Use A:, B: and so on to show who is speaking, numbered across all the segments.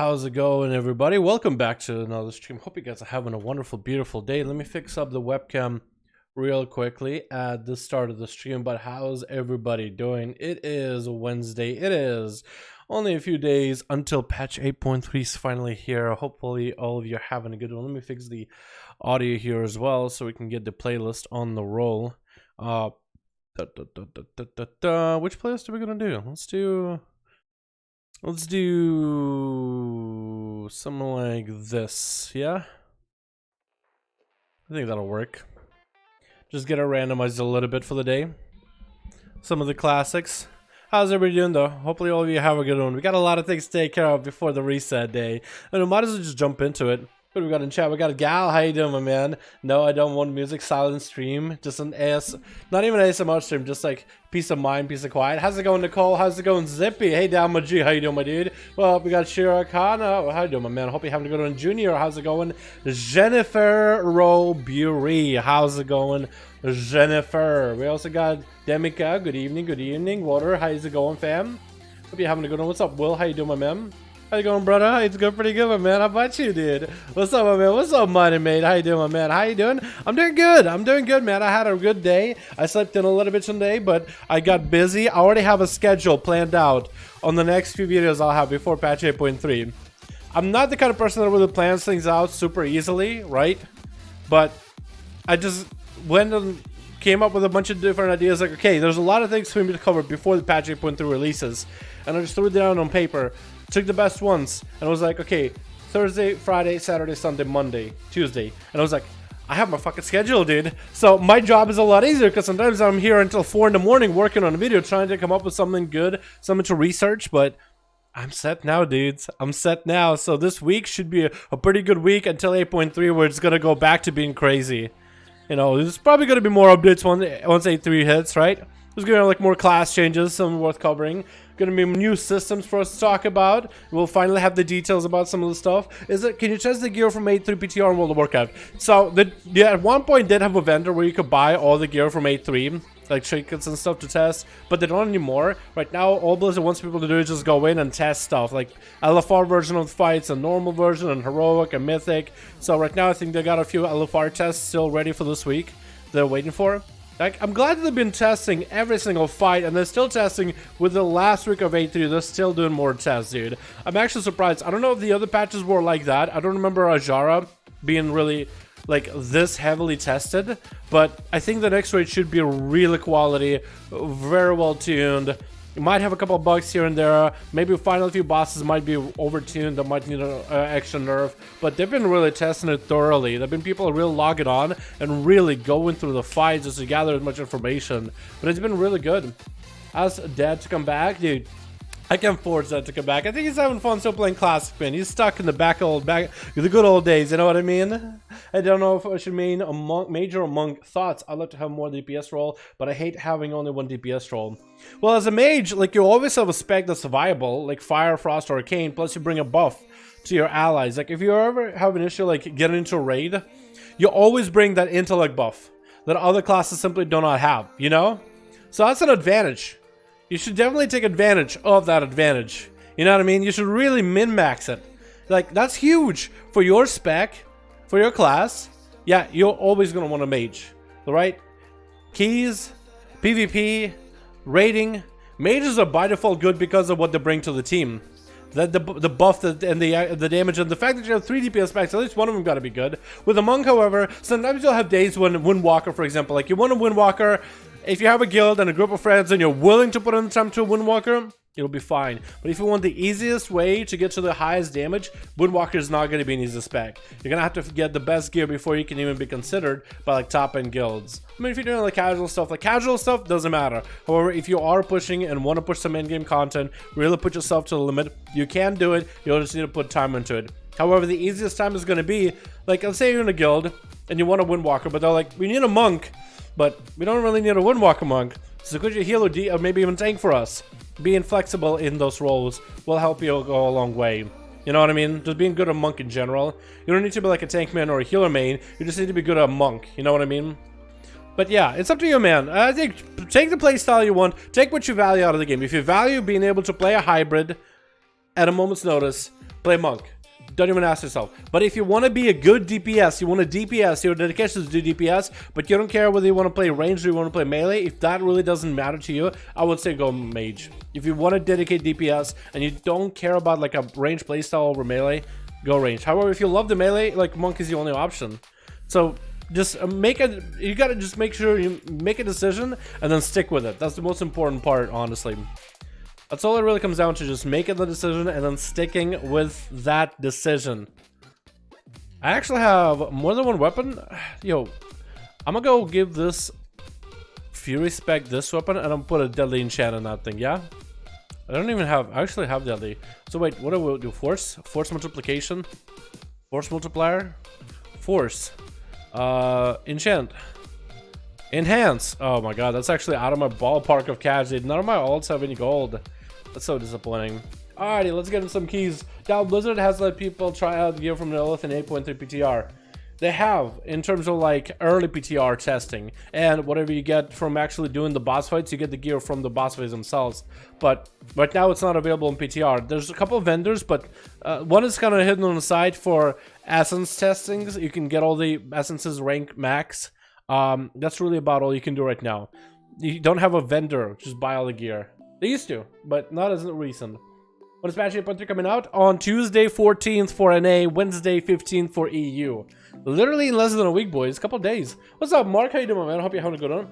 A: How's it going, everybody? Welcome back to another stream. Hope you guys are having a wonderful, beautiful day. Let me fix up the webcam real quickly at the start of the stream. But how's everybody doing? It is Wednesday. It is only a few days until patch 8.3 is finally here. Hopefully all of you are having a good one. Let me fix the audio here as well so we can get the playlist on the roll. Which playlist are we gonna do? Let's do something like this, yeah? I think that'll work. Just get it randomized a little bit for the day. Some of the classics. How's everybody doing though? Hopefully all of you have a good one. We got a lot of things to take care of before the reset day. And we might as well just jump into it. What do we got in chat? We got a gal. How you doing, my man? No, I don't want music. Silent stream. Just an not even an ASMR stream. Just like peace of mind, peace of quiet. How's it going, Nicole? How's it going, Zippy? Hey, down my G. How you doing, my dude? Well, we got Shirakana. How you doing, my man? Hope you're having a good one. Junior, how's it going? Jennifer Robury. How's it going, Jennifer? We also got Demika. Good evening. Good evening. Water. How's it going, fam? Hope you're having a good one. What's up, Will? How you doing, my man? How you going, brother? It's going pretty good, my man. How about you, dude? What's up, my man? What's up, money mate? How you doing, my man? How you doing? I'm doing good. I'm doing good, man. I had a good day. I slept in a little bit today, but I got busy. I already have a schedule planned out on the next few videos I'll have before patch 8.3. I'm not the kind of person that really plans things out super easily, right? But I just went and came up with a bunch of different ideas. Like, okay, there's a lot of things for me to cover before the patch 8.3 releases. And I just threw it down on paper. Took the best ones and was like, okay, Thursday, Friday, Saturday, Sunday, Monday, Tuesday. And I was like, I have my fucking schedule, dude. So my job is a lot easier because sometimes I'm here until 4 in the morning working on a video, trying to come up with something good, something to research. But I'm set now, dudes. I'm set now. So this week should be a pretty good week until 8.3, where it's going to go back to being crazy. You know, there's probably going to be more updates once 8.3 hits, right? There's going to be like more class changes, some worth covering. Going to be new systems for us to talk about. We'll finally have the details about some of the stuff. Can you test the gear from 8.3 PTR in World of Warcraft? So at one point did have a vendor where you could buy all the gear from 8.3, like trinkets and stuff to test, but they don't anymore. Right now, all Blizzard wants people to do is just go in and test stuff, like LFR version of the fights, a normal version, and heroic, and mythic. So right now, I think they got a few LFR tests still ready for this week. They're waiting for. Like, I'm glad that they've been testing every single fight, and they're still testing with the last week of 8.3. They're still doing more tests, dude. I'm actually surprised. I don't know if the other patches were like that. I don't remember Ajara being really, like, this heavily tested, but I think the next raid should be really quality, very well tuned. You might have a couple of bugs here and there. Maybe final few bosses might be overtuned, that might need an extra nerf. But they've been really testing it thoroughly. There've been people really logging on and really going through the fights just to gather as much information. But it's been really good. Ask Dad to come back, dude. I can't force that to come back. I think he's having fun still playing Classic Pin. He's stuck in the the good old days, you know what I mean? I don't know if I should mean major among thoughts. I'd love to have more DPS role, but I hate having only one DPS role. Well, as a mage, like, you always have a spec that's viable, like Fire, Frost, or Arcane, plus you bring a buff to your allies. Like, if you ever have an issue like getting into a raid, you always bring that intellect buff that other classes simply do not have, you know? So that's an advantage. You should definitely take advantage of that advantage. You know what I mean? You should really min-max it. Like, that's huge for your spec, for your class. Yeah, you're always going to want a mage. Right? Keys, PvP, rating. Mages are by default good because of what they bring to the team. The buff and the damage, and the fact that you have 3 DPS packs, at least one of them got to be good. With a monk, however, sometimes you'll have days when Windwalker, for example, like you want a Windwalker. If you have a guild and a group of friends and you're willing to put in the time to a Windwalker, it'll be fine. But if you want the easiest way to get to the highest damage, Windwalker is not going to be an easy spec. You're going to have to get the best gear before you can even be considered by like top-end guilds. I mean, if you're doing like casual stuff doesn't matter. However, if you are pushing and want to push some in-game content, really put yourself to the limit, you can do it. You'll just need to put time into it. However, the easiest time is going to be, like, let's say you're in a guild and you want a Windwalker, but they're like, we need a monk. But we don't really need a Windwalker monk, so could you heal or maybe even tank for us? Being flexible in those roles will help you go a long way. You know what I mean? Just being good at monk in general. You don't need to be like a tank man or a healer main. You just need to be good at monk. You know what I mean? But yeah, it's up to you, man. I think take the playstyle you want. Take what you value out of the game. If you value being able to play a hybrid at a moment's notice, play monk. Don't even ask yourself. But if you want to be a good DPS, you want a DPS, your dedication is to do DPS, but you don't care whether you want to play ranged or you want to play melee, if that really doesn't matter to you, I would say go mage. If you want to dedicate DPS and you don't care about like a ranged playstyle over melee, go range. However, if you love the melee, like monk is the only option. So just you gotta just make sure you make a decision and then stick with it. That's the most important part, honestly. That's all it really comes down to, just making the decision and then sticking with that decision. I actually have more than one weapon. Yo, I'm gonna go give this Fury spec this weapon and I'm gonna put a deadly enchant on that thing, yeah? I actually have deadly. So wait, what do we do? Force multiplication? Force multiplier? Force. Enchant. Enhance. Oh my god, that's actually out of my ballpark of cash, dude. None of my alts have any gold. That's so disappointing. Alrighty, let's get into some keys. Now, Blizzard has let people try out gear from Lilith in 8.3 PTR. they have in terms of like early PTR testing, and whatever you get from actually doing the boss fights, you get the gear from the boss fights themselves. But right now it's not available in PTR. There's a couple of vendors, but one is kind of hidden on the side for essence testings. You can get all the essences rank max. That's really about all you can do right now. You don't have a vendor, just buy all the gear. They used to, but not as recent. When is patch 8.3 coming out? On Tuesday 14th for NA, Wednesday 15th for EU. Literally in less than a week, boys. A couple days. What's up, Mark? How you doing, man? Hope you're having a good one.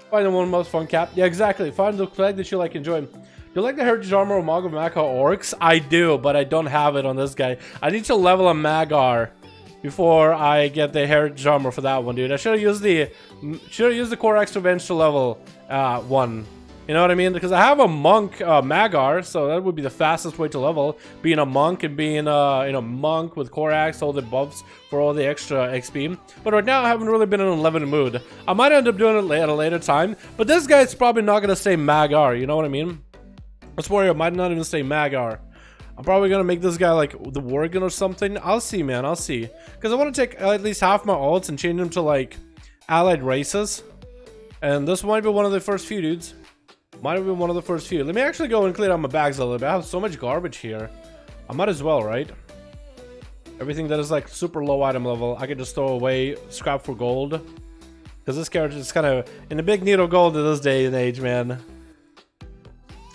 A: Find the one most fun cap. Yeah, exactly. Find the flag that you like enjoying. Do you like the heritage armor of Mag of Maka Orcs? I do, but I don't have it on this guy. I need to level a Magar before I get the heritage armor for that one, dude. I should have used the core extra bench to level one. You know what I mean? Because I have a monk Magar, so that would be the fastest way to level. Being a monk and being a monk with core axe, all the buffs for all the extra XP. But right now I haven't really been in an 11 mood. I might end up doing it at a later time, but this guy's probably not gonna stay Magar. You know what I mean? This warrior might not even stay Magar. I'm probably gonna make this guy like the Worgen or something. I'll see, man. I'll see. Because I want to take at least half my alts and change them to like allied races. And this might be one of the first few, dudes. Might have been one of the first few. Let me actually go and clear out my bags a little bit. I have so much garbage here. I might as well, right? Everything that is like super low item level, I can just throw away, scrap for gold. Because this character is kind of in a big need of gold in this day and age, man.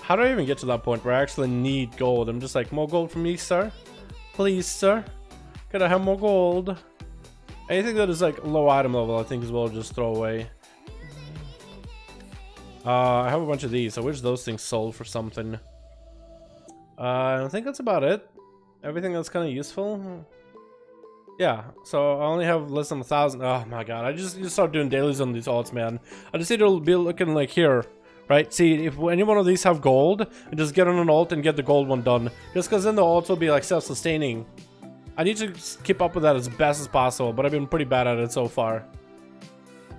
A: How do I even get to that point where I actually need gold? I'm just like, more gold for me, sir? Please, sir? Could I have more gold? Anything that is like low item level, I think as well, just throw away. I have a bunch of these. I wish those things sold for something. I think that's about it. Everything that's kind of useful. Yeah, so I only have less than 1,000. Oh my god, I just need to start doing dailies on these alts, man. I just need to be looking like here, right? See, if any one of these have gold, and just get on an alt and get the gold one done. Just because then the alts will be like self-sustaining. I need to keep up with that as best as possible, but I've been pretty bad at it so far.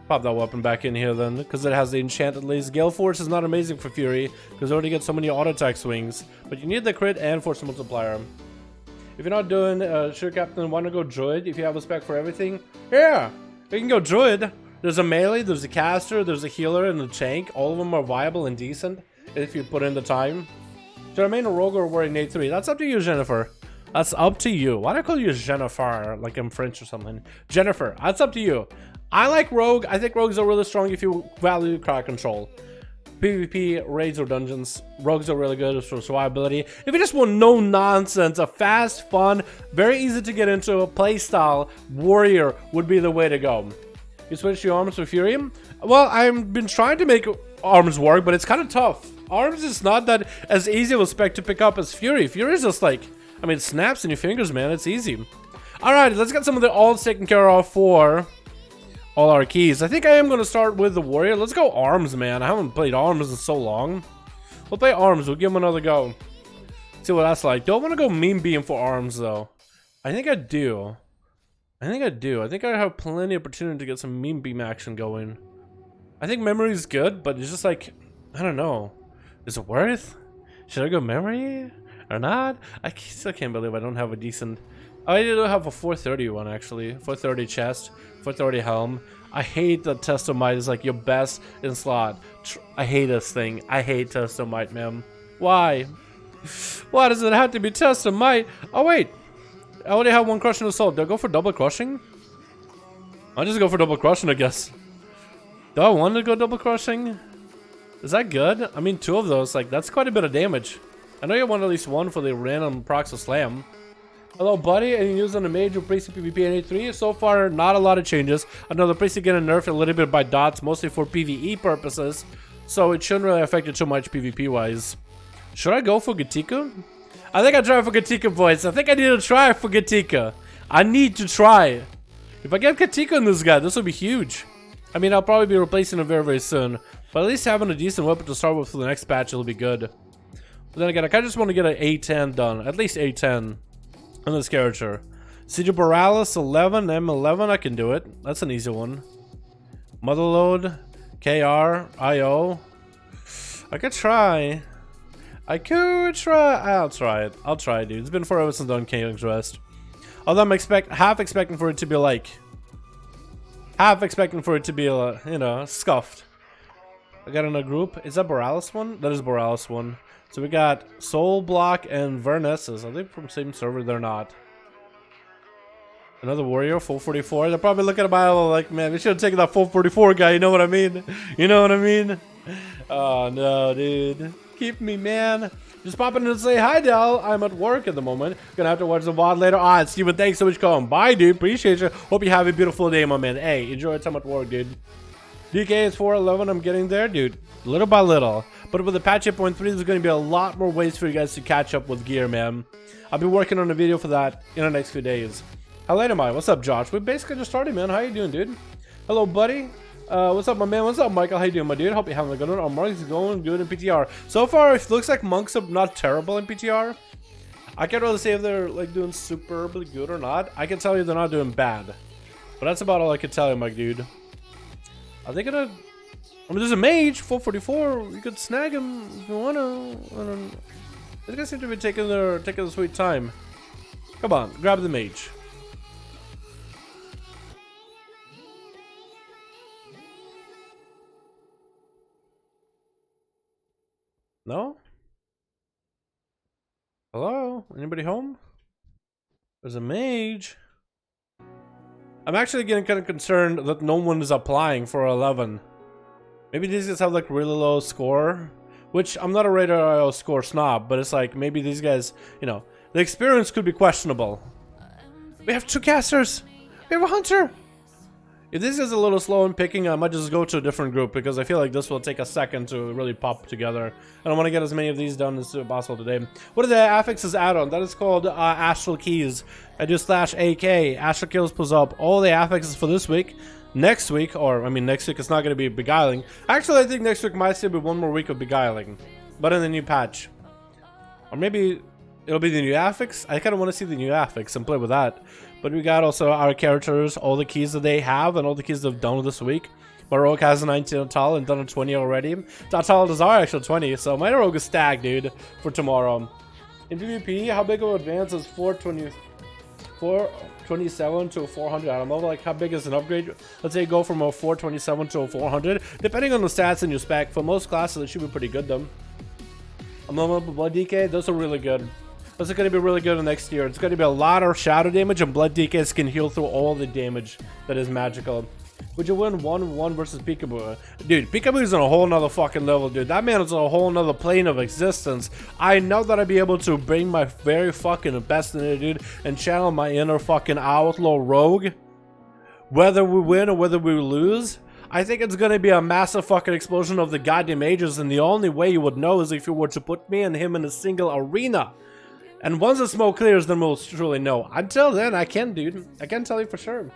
A: Pop that weapon back in here then, because it has the enchanted lace. Gale Force is not amazing for Fury, because you already get so many auto attack swings. But you need the crit and force multiplier. If you're not doing sure Captain, want to go Druid if you have a spec for everything? Yeah, you can go Druid. There's a melee, there's a caster, there's a healer, and a tank. All of them are viable and decent if you put in the time. Should I main a rogue or wearing Nate 3? That's up to you, Jennifer. That's up to you. Why do I call you Jennifer? Like I'm French or something. Jennifer, that's up to you. I like rogue. I think rogues are really strong if you value crowd control. PvP, raids, or dungeons. Rogues are really good for survivability. If you just want no nonsense, a fast, fun, very easy to get into a playstyle, warrior would be the way to go. You switch your arms for Fury? Well, I've been trying to make arms work, but it's kind of tough. Arms is not that as easy of a spec to pick up as Fury. Fury is just like, I mean, it snaps in your fingers, man. It's easy. Alright, let's get some of the alts taken care of for all our keys. I think I am going to start with the warrior. Let's go arms, man. I haven't played arms in so long. We'll play arms. We'll give them another go. See what that's like. Don't want to go meme beam for arms, though. I think I do. I think I have plenty of opportunity to get some meme beam action going. I think memory is good, but it's just like, I don't know. Is it worth? Should I go memory or not? I still can't believe I don't have a decent... I do have a 430 one, actually. 430 chest, 430 helm. I hate that Testomite is like your best in slot. I hate this thing. I hate Testomite, man. Why? Why does it have to be Testomite? Oh, wait. I only have one crushing assault. Do I go for double crushing? I'll just go for double crushing, I guess. Do I want to go double crushing? Is that good? I mean, 2 of those, like, that's quite a bit of damage. I know you want at least 1 for the random procs of slam. Hello, buddy. Any news on the major Priest PvP in 8.3? So far, not a lot of changes. I know the Priest is getting nerfed a little bit by dots, mostly for PvE purposes. So it shouldn't really affect it too much PvP-wise. Should I go for Gatika? I think I try for Gatika, boys. I think I need to try for Gatika. I need to try. If I get Gatika in this guy, this will be huge. I mean, I'll probably be replacing it very, very soon. But at least having a decent weapon to start with for the next patch will be good. But then again, I kind of just want to get an A10 done. At least A10 on this character. Siege of Borealis 11, M11, I can do it. That's an easy one. Motherload, KR, IO. I could try. I'll try it. I'll try it, dude. It's been forever since I've done King's Rest. Although I'm half expecting for it to be like, you know, scuffed. I got in a group. Is that Borealis one? That is Borealis one. So we got Soul Block and Vernesses. Are they from the same server? They're not. Another warrior, full 44. They're probably looking at my like, man, we should have taken that full 44 guy. You know what I mean? You know what I mean? Oh no, dude. Keep me, man. Just popping in to say hi, Dal. I'm at work at the moment. Gonna have to watch the VOD later. Ah, Steven, thanks so much for calling. Bye, dude. Appreciate you. Hope you have a beautiful day, my man. Hey, enjoy your time at work, dude. DK is 411. I'm getting there, dude. Little by little. But with the patch 8.3, there's going to be a lot more ways for you guys to catch up with gear, man. I'll be working on a video for that in the next few days. How late am I? What's up, Josh? We basically just started, man. How you doing, dude? Hello, buddy. What's up, my man? What's up, Michael? How you doing, my dude? Hope you're having a good one. Oh, Mark's going good in PTR. So far, it looks like monks are not terrible in PTR. I can't really say if they're like doing superbly good or not. I can tell you they're not doing bad. But that's about all I can tell you, my dude. Are they gonna... I mean, there's a mage, 444. You could snag him if you wanna. These guys seem to be taking their sweet time. Come on, grab the mage. No? Hello? Anybody home? There's a mage. I'm actually getting kind of concerned that no one is applying for 11. Maybe these guys have like really low score, which I'm not a radar score snob, but it's like maybe these guys, you know, the experience could be questionable. We have 2 casters. We have a hunter. If this is a little slow in picking, I might just go to a different group because I feel like this will take a second to really pop together. I don't want to get as many of these done as possible today. What are the affixes add-on? That is called Astral Keys. I do /AK. Astral Kills pulls up all the affixes for this week. Next week, or I mean next week, it's not going to be Beguiling. Actually, I think next week might still be one more week of Beguiling, but in the new patch. Or maybe it'll be the new affix. I kind of want to see the new affix and play with that. But we got also our characters, all the keys that they have, and all the keys they've done this week. My rogue has a 19 on Tal and done a 20 already. Tal does our actual 20, so my rogue is stacked, dude, for tomorrow. In PvP, how big of an advance is 427 to a 400? I don't know, like how big is an upgrade? Let's say go from a 427 to a 400. Depending on the stats in your spec, for most classes it should be pretty good though. I'm on Blood DK, those are really good. Those are going to be really good next year. It's going to be a lot of shadow damage, and Blood DKs can heal through all the damage that is magical. Would you win 1-1 versus Peekaboo? Dude, Peekaboo is on a whole nother fucking level, dude. That man is on a whole nother plane of existence. I know that I'd be able to bring my very fucking best in it, dude, and channel my inner fucking outlaw rogue. Whether we win or whether we lose, I think it's gonna be a massive fucking explosion of the goddamn ages, and the only way you would know is if you were to put me and him in a single arena. And once the smoke clears, then we'll truly know. Until then, I can't, dude. I can't tell you for sure.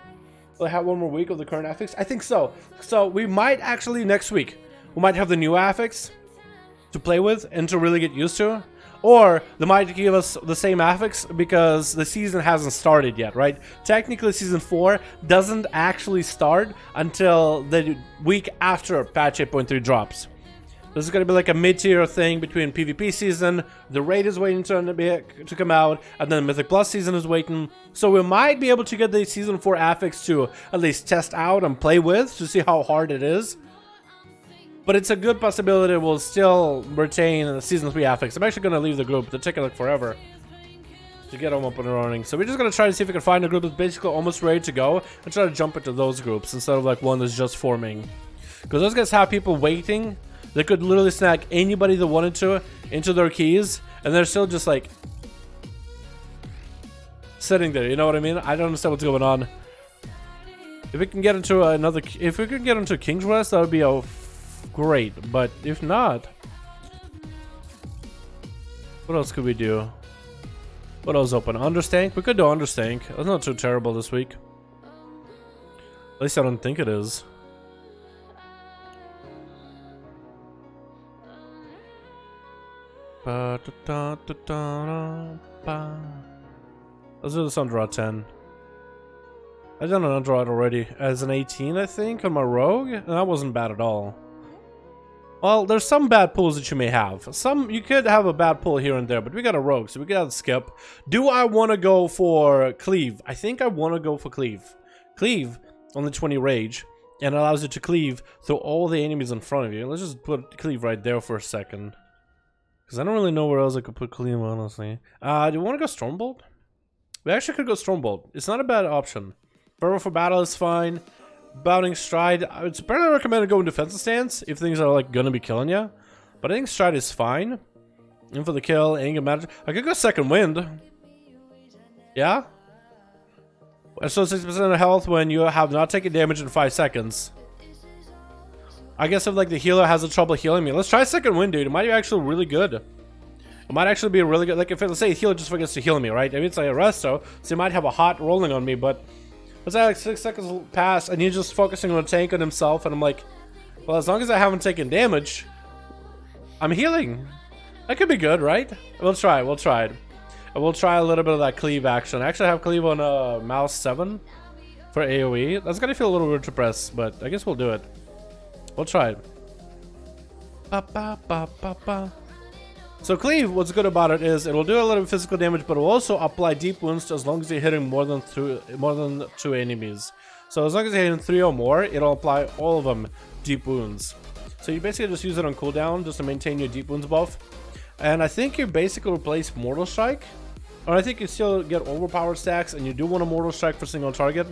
A: Will I have one more week of the current affix? I think so. So we might actually next week, we might have the new affix to play with and to really get used to. Or they might give us the same affix because the season hasn't started yet, right? Technically, season 4 doesn't actually start until the week after patch 8.3 drops. This is going to be like a mid-tier thing between PvP season, the raid is waiting to come out, and then Mythic Plus season is waiting. So we might be able to get the season 4 affix to at least test out and play with to see how hard it is. But it's a good possibility we'll still retain the season 3 affix. I'm actually going to leave the group. They're taking like forever to get them up and running. So we're just going to try to see if we can find a group that's basically almost ready to go and try to jump into those groups instead of like one that's just forming. Because those guys have people waiting. They could literally snag anybody that wanted to into their keys, and they're still just like sitting there. You know what I mean? I don't understand what's going on. If we can get into King's Rest, that would be great. But if not, what else could we do? What else open? Understank? We could do Understank. That's not too terrible this week. At least I don't think it is. Let's do this on draw 10. I done an draw already as an 18, I think, on my rogue, and that wasn't bad at all. Well, there's some bad pulls that you may have. You could have a bad pull here and there, but we got a rogue, so we got skip. Do I want to go for cleave? I think I want to go for cleave. Cleave, only 20 rage, and allows you to cleave through all the enemies in front of you. Let's just put cleave right there for a second. Because I don't really know where else I could put cleave, honestly. Do you want to go Stormbolt? We actually could go Stormbolt. It's not a bad option. Perma for battle is fine. Bounding Stride, it's apparently recommended going defensive stance if things are like gonna be killing you. But I think Stride is fine. In for the kill, ain't gonna matter. I could go Second Wind. Yeah? So 6% of health when you have not taken damage in 5 seconds. I guess if like the healer has a trouble healing me, let's try Second Wind, dude. It might be actually really good. It might actually be really good. Like if let's say the healer just forgets to heal me, right? I mean it's like a resto, so he might have a hot rolling on me, but let's say like 6 seconds pass and he's just focusing on a tank on himself, and I'm like, well, as long as I haven't taken damage, I'm healing. That could be good, right? We'll try it. We'll try it. And we'll try a little bit of that cleave action. I actually have cleave on mouse 7 for AoE. That's gonna feel a little weird to press, but I guess we'll do it. We'll try it. Ba, ba, ba, ba, ba. So cleave, what's good about it is it will do a little bit of physical damage, but it will also apply deep wounds as long as you're hitting more than 2 enemies. So as long as you're hitting 3 or more, it'll apply all of them deep wounds. So you basically just use it on cooldown just to maintain your deep wounds buff. And I think you basically replace Mortal Strike, or I think you still get overpowered stacks, and you do want a Mortal Strike for single target,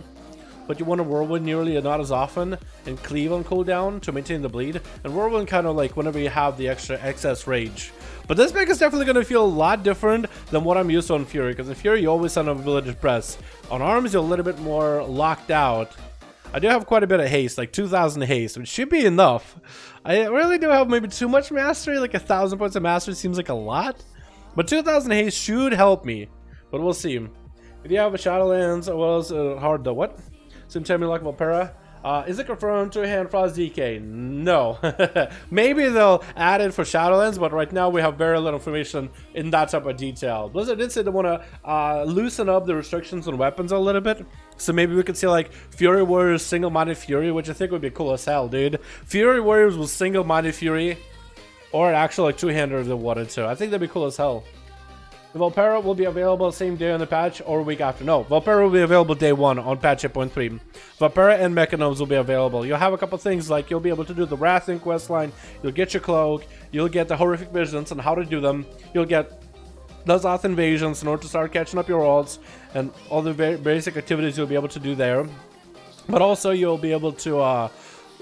A: but you want to Whirlwind nearly not as often, and cleave on cooldown to maintain the bleed. And Whirlwind kind of like whenever you have the extra excess rage. But this mech is definitely going to feel a lot different than what I'm used to on Fury, because in Fury you always have an ability to press. On Arms you're a little bit more locked out. I do have quite a bit of haste, like 2,000 haste, which should be enough. I really do have maybe too much mastery, like 1,000 points of mastery seems like a lot. But 2,000 haste should help me, but we'll see. If you have a Shadowlands, as well as hard the what? Sim tell me like Valpera. Is it confirmed to hand Frost DK? No. Maybe they'll add it for Shadowlands, but right now we have very little information in that type of detail. Blizzard did say they want to loosen up the restrictions on weapons a little bit. So maybe we could see like Fury Warriors single-minded Fury, which I think would be cool as hell, dude. Fury Warriors with single-minded Fury, or actually like two-hander if they wanted to. I think that'd be cool as hell. Valpera will be available same day on the patch or week after. No, Valpera will be available day 1 on patch 8.3. Valpera and Mechanomes will be available. You'll have a couple things like you'll be able to do the Wrathing questline, you'll get your cloak, you'll get the horrific visions and how to do them, you'll get those Azeroth invasions in order to start catching up your worlds, and all the basic activities you'll be able to do there. But also you'll be able to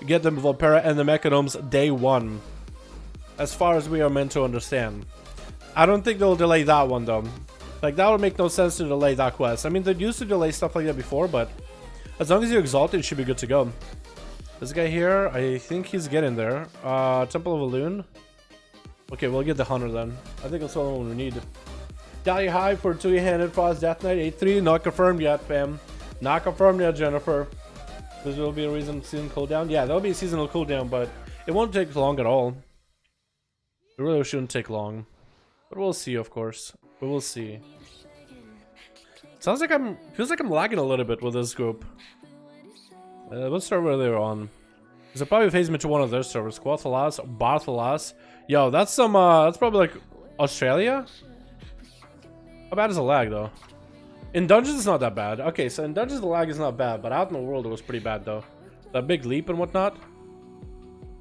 A: get the Valpera and the Mechanomes day 1, as far as we are meant to understand. I don't think they'll delay that one though. Like that would make no sense to delay that quest. I mean, they used to delay stuff like that before, but as long as you exalt it, it should be good to go. This guy here, I think he's getting there. Temple of Elune. Okay, we'll get the Hunter then. I think that's all we need. Dahlia High for 2-handed Frost Death Knight 8-3. Not confirmed yet, fam. Not confirmed yet, Jennifer. There will be a reason season cooldown. Yeah, there'll be a seasonal cooldown, but it won't take long at all. It really shouldn't take long. But we'll see, of course. We will see. Sounds like feels like I'm lagging a little bit with this group. What server they're on? Because it probably phased me to one of their servers. Quathalas, Barthalas. Yo, that's some, that's probably like Australia? How bad is the lag, though? In Dungeons, it's not that bad. Okay, so in Dungeons, the lag is not bad, but out in the world, it was pretty bad, though. That big leap and whatnot.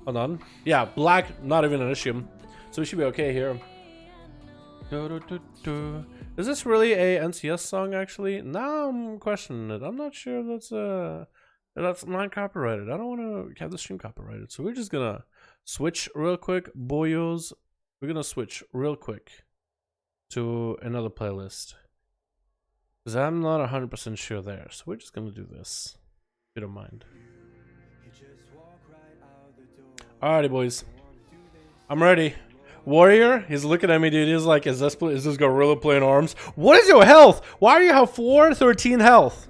A: Hold on. Yeah, black, not even an issue. So we should be okay here. Is this really a NCS song actually? Now I'm questioning it. I'm not sure that's not copyrighted. I don't want to have the stream copyrighted. So we're just gonna switch real quick, boyos. We're gonna switch real quick to another playlist because I'm not 100% sure there. So we're just gonna do this. If you don't mind. Alrighty, boys. I'm ready. Warrior, he's looking at me, dude. He's like, is this gorilla playing arms? What is your health? Why do you have 413 health?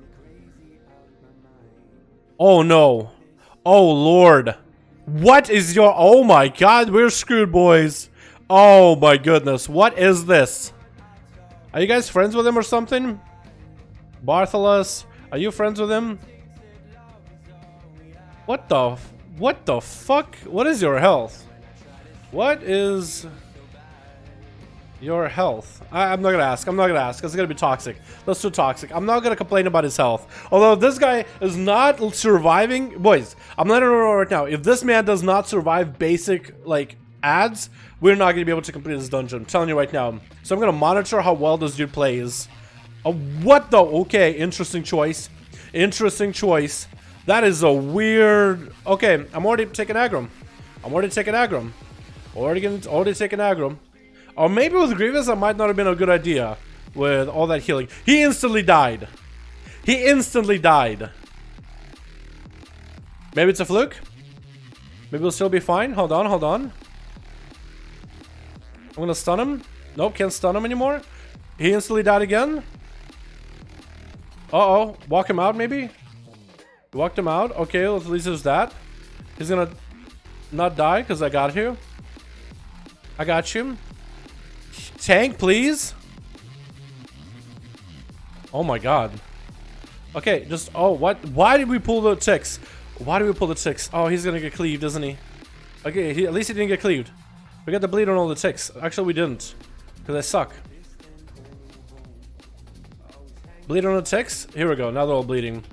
A: Oh no. Oh lord. What is your, oh my god, we're screwed, boys. Oh my goodness, what is this? Are you guys friends with him or something? Barthalas, are you friends with him? What the fuck? What is your health? What is your health? I'm not gonna ask. I'm not gonna ask. It's gonna be toxic. That's too toxic. I'm not gonna complain about his health. Although this guy is not surviving, boys. I'm letting you know right now. If this man does not survive basic like ads, we're not gonna be able to complete this dungeon. I'm telling you right now. So I'm gonna monitor how well this dude plays. What the? Okay, interesting choice. Interesting choice. That is a weird. Okay, I'm already taking aggro. I'm already taking aggro. Already taking aggro. Or maybe with Grievous, that might not have been a good idea with all that healing. He instantly died. He instantly died. Maybe it's a fluke. Maybe we'll still be fine. Hold on, hold on. I'm gonna stun him. Nope, can't stun him anymore. He instantly died again. Uh-oh. Walk him out, maybe? Walked him out. Okay, well, at least there's that. He's gonna not die because I got you. I got you. Tank, please. Oh my god. Okay, just oh what? Why did we pull the ticks? Why did we pull the ticks? Oh, he's gonna get cleaved, isn't he? Okay, at least he didn't get cleaved. We got the bleed on all the ticks. Actually, we didn't, because I suck. Bleed on the ticks. Here we go. Now they're all bleeding.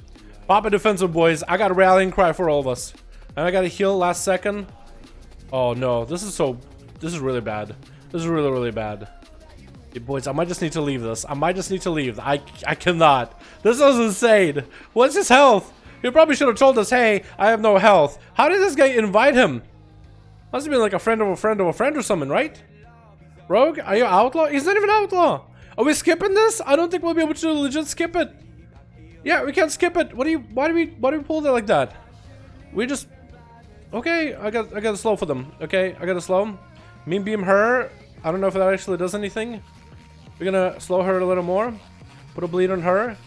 A: Pop a defensive, boys. I got a rallying cry for all of us, and I got to heal last second. Oh no, this is really bad. This is really, really bad. Hey, boys, I might just need to leave this. I might just need to leave. I cannot. This is insane. What's his health? He probably should have told us, hey, I have no health. How did this guy invite him? Must have been like a friend of a friend of a friend or something, right? Rogue, are you outlaw? He's not even outlaw. Are we skipping this? I don't think we'll be able to legit skip it. Yeah, we can't skip it. Why do we pull it like that? We just... Okay, I got to slow for them. Okay, I got to slow. Mean beam her. I don't know if that actually does anything. We're gonna slow her a little more. Put a bleed on her.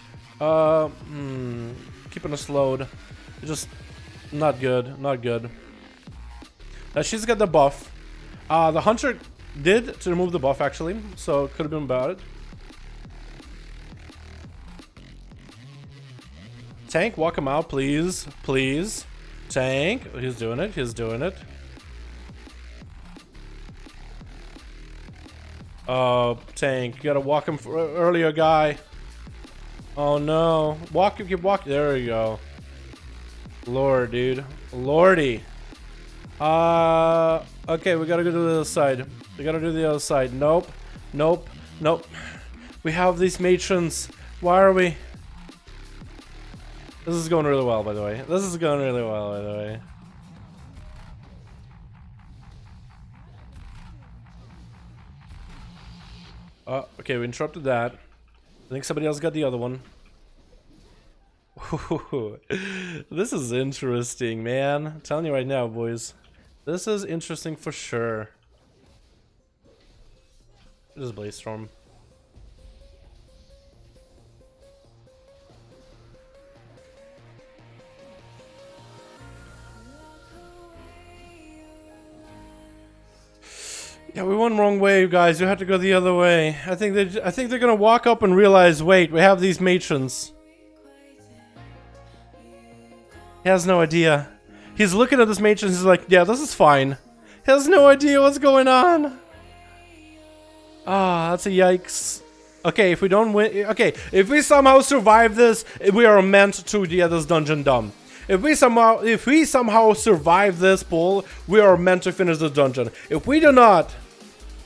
A: Keeping her slowed. It's just not good. Not good. Now she's got the buff. The hunter did to remove the buff actually, so it could have been bad. Tank, walk him out, please. Please. Tank. He's doing it. He's doing it. Tank, you gotta walk him earlier, guy. Oh no. Keep walking. There we go. Lord, dude. Lordy. Okay, we gotta go to the other side. We gotta do the other side. Nope. Nope. Nope. We have these matrons. Why are we? This is going really well, by the way. This is going really well, by the way. Okay, we interrupted that. I think somebody else got the other one. This is interesting, man. I'm telling you right now, boys. This is interesting for sure. This is Blaze Storm. Yeah, we went wrong way, guys. You have to go the other way. I think they're gonna walk up and realize, wait, we have these matrons. He has no idea. He's looking at this matron. He's like, yeah, this is fine. He has no idea what's going on. Ah, that's a yikes. Okay, if we don't win, okay, if we somehow survive this, we are meant to get this dungeon done. If we somehow survive this pull, we are meant to finish this dungeon. If we do not,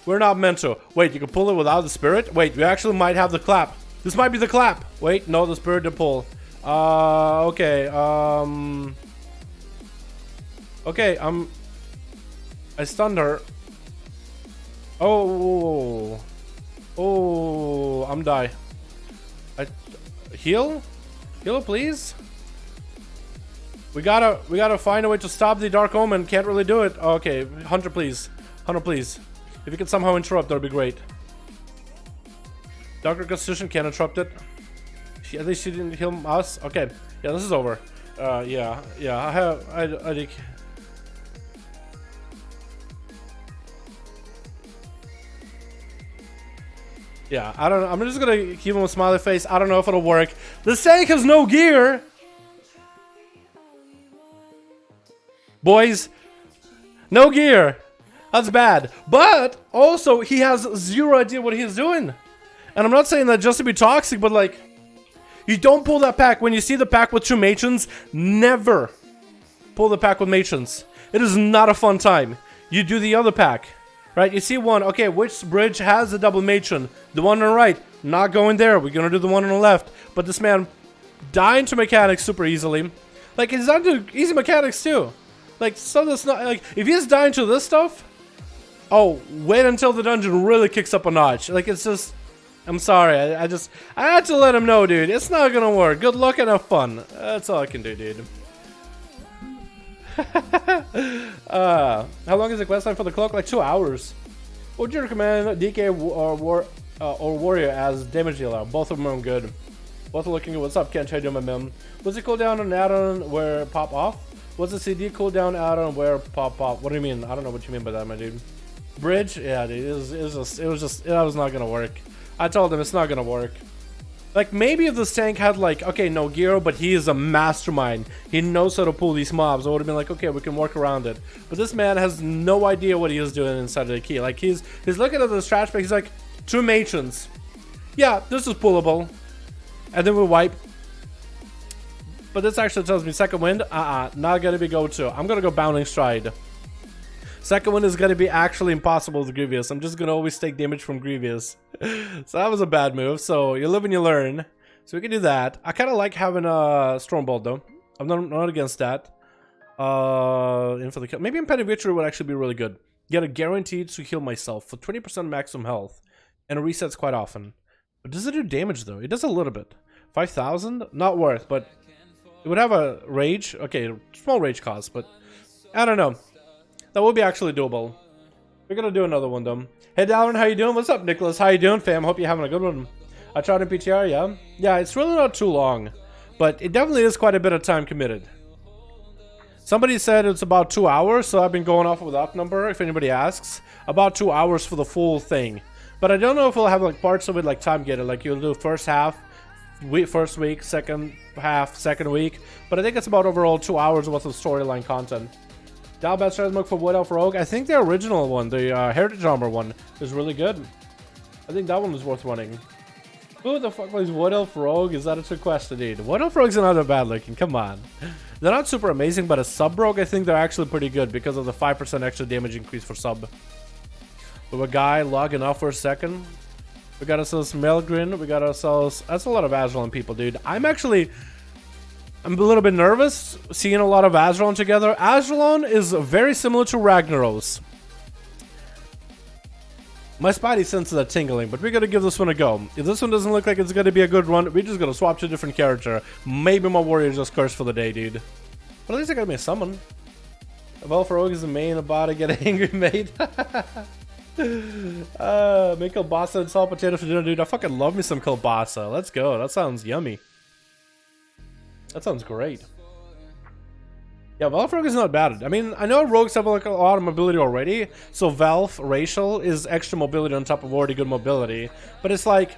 A: we're not meant to. Wait, you can pull it without the spirit? Wait, we actually might have the clap. This might be the clap. Wait, no, the spirit did pull. Okay, okay, I stunned her. Oh, I'm die. Heal, please. We gotta find a way to stop the Dark Omen. Can't really do it. Okay, Hunter, please. Hunter, please. If you could somehow interrupt, that'd be great. Dr. Constitution can't interrupt it. At least she didn't heal us. Okay, yeah, this is over. Yeah. I think. Yeah, I don't know. I'm just gonna keep him with smiley face. I don't know if it'll work. The tank has no gear. Boys, no gear. That's bad. But also, he has zero idea what he's doing. And I'm not saying that just to be toxic, but like, you don't pull that pack. When you see the pack with 2 matrons, never pull the pack with matrons. It is not a fun time. You do the other pack, right? You see one, okay, which bridge has a double matron? The one on the right, not going there. We're gonna do the one on the left. But this man dying to mechanics super easily. Like, he's on to easy mechanics too. Like, stuff that's not, like, if he's dying to this stuff, oh, wait until the dungeon really kicks up a notch. Like, it's just, I'm sorry, I had to let him know, dude. It's not gonna work. Good luck and have fun. That's all I can do, dude. How long is the quest time for the cloak? Like 2 hours. Would you recommend DK or Warrior as damage dealer? Both of them are good. Both are looking good. What's up, Ken? How you doing, my man? What's the cooldown on addon where pop off? What's the CD cooldown addon where pop off? What do you mean? I don't know what you mean by that, my dude. Bridge? Yeah, dude. It was not gonna work. I told him it's not gonna work. Like, maybe if this tank had, like, okay, no gear, but he is a mastermind. He knows how to pull these mobs. I would have been like, okay, we can work around it. But this man has no idea what he is doing inside of the key. Like, he's looking at the strat pack. He's like, 2 matrons. Yeah, this is pullable. And then we wipe. But this actually tells me second wind. Not gonna be go-to. I'm gonna go Bounding Stride. Second one is going to be actually impossible with Grievous. I'm just going to always take damage from Grievous. So that was a bad move. So you live and you learn. So we can do that. I kind of like having a Stormbolt though. I'm not against that. In for the kill. Maybe Impending Victory would actually be really good. Get a guaranteed to heal myself for 20% maximum health. And it resets quite often. But does it do damage though? It does a little bit. 5,000? Not worth, but it would have a rage. Okay, small rage cost, but I don't know. That would be actually doable. We're gonna do another one though. Hey Dalaran, how you doing? What's up, Nicholas? How you doing, fam? Hope you're having a good one. I tried in PTR, yeah? Yeah, it's really not too long. But it definitely is quite a bit of time committed. Somebody said it's about 2 hours, so I've been going off with that number, if anybody asks. About 2 hours for the full thing. But I don't know if we'll have like parts of it like time gated, like you'll do first half, first week, second half, second week. But I think it's about overall 2 hours worth of storyline content. Dalbat Strasmuk for Wood Elf Rogue. I think the original one, the Heritage Armor one, is really good. I think that one was worth running. Who the fuck plays Wood Elf Rogue? Is that a trick question, dude? Wood Elf Rogues are not that bad looking, come on. They're not super amazing, but as sub rogue, I think they're actually pretty good because of the 5% extra damage increase for sub. We have a guy logging off for a second. We got ourselves Melgrin. We got ourselves... That's a lot of Azeroth people, dude. I'm a little bit nervous seeing a lot of Azeroth together. Azeroth is very similar to Ragnaros. My spidey senses are tingling, but we're gonna give this one a go. If this one doesn't look like it's gonna be a good run, we're just gonna swap to a different character. Maybe my warrior just cursed for the day, dude. But at least I got me a summon. Well, for Rogue is the main about to get angry, mate. Make kielbasa and salt potato for dinner, dude. I fucking love me some kielbasa. Let's go. That sounds yummy. That sounds great. Yeah, Valve Rogue is not bad. I mean, I know rogues have like a lot of mobility already, so Valve Racial is extra mobility on top of already good mobility. But it's like,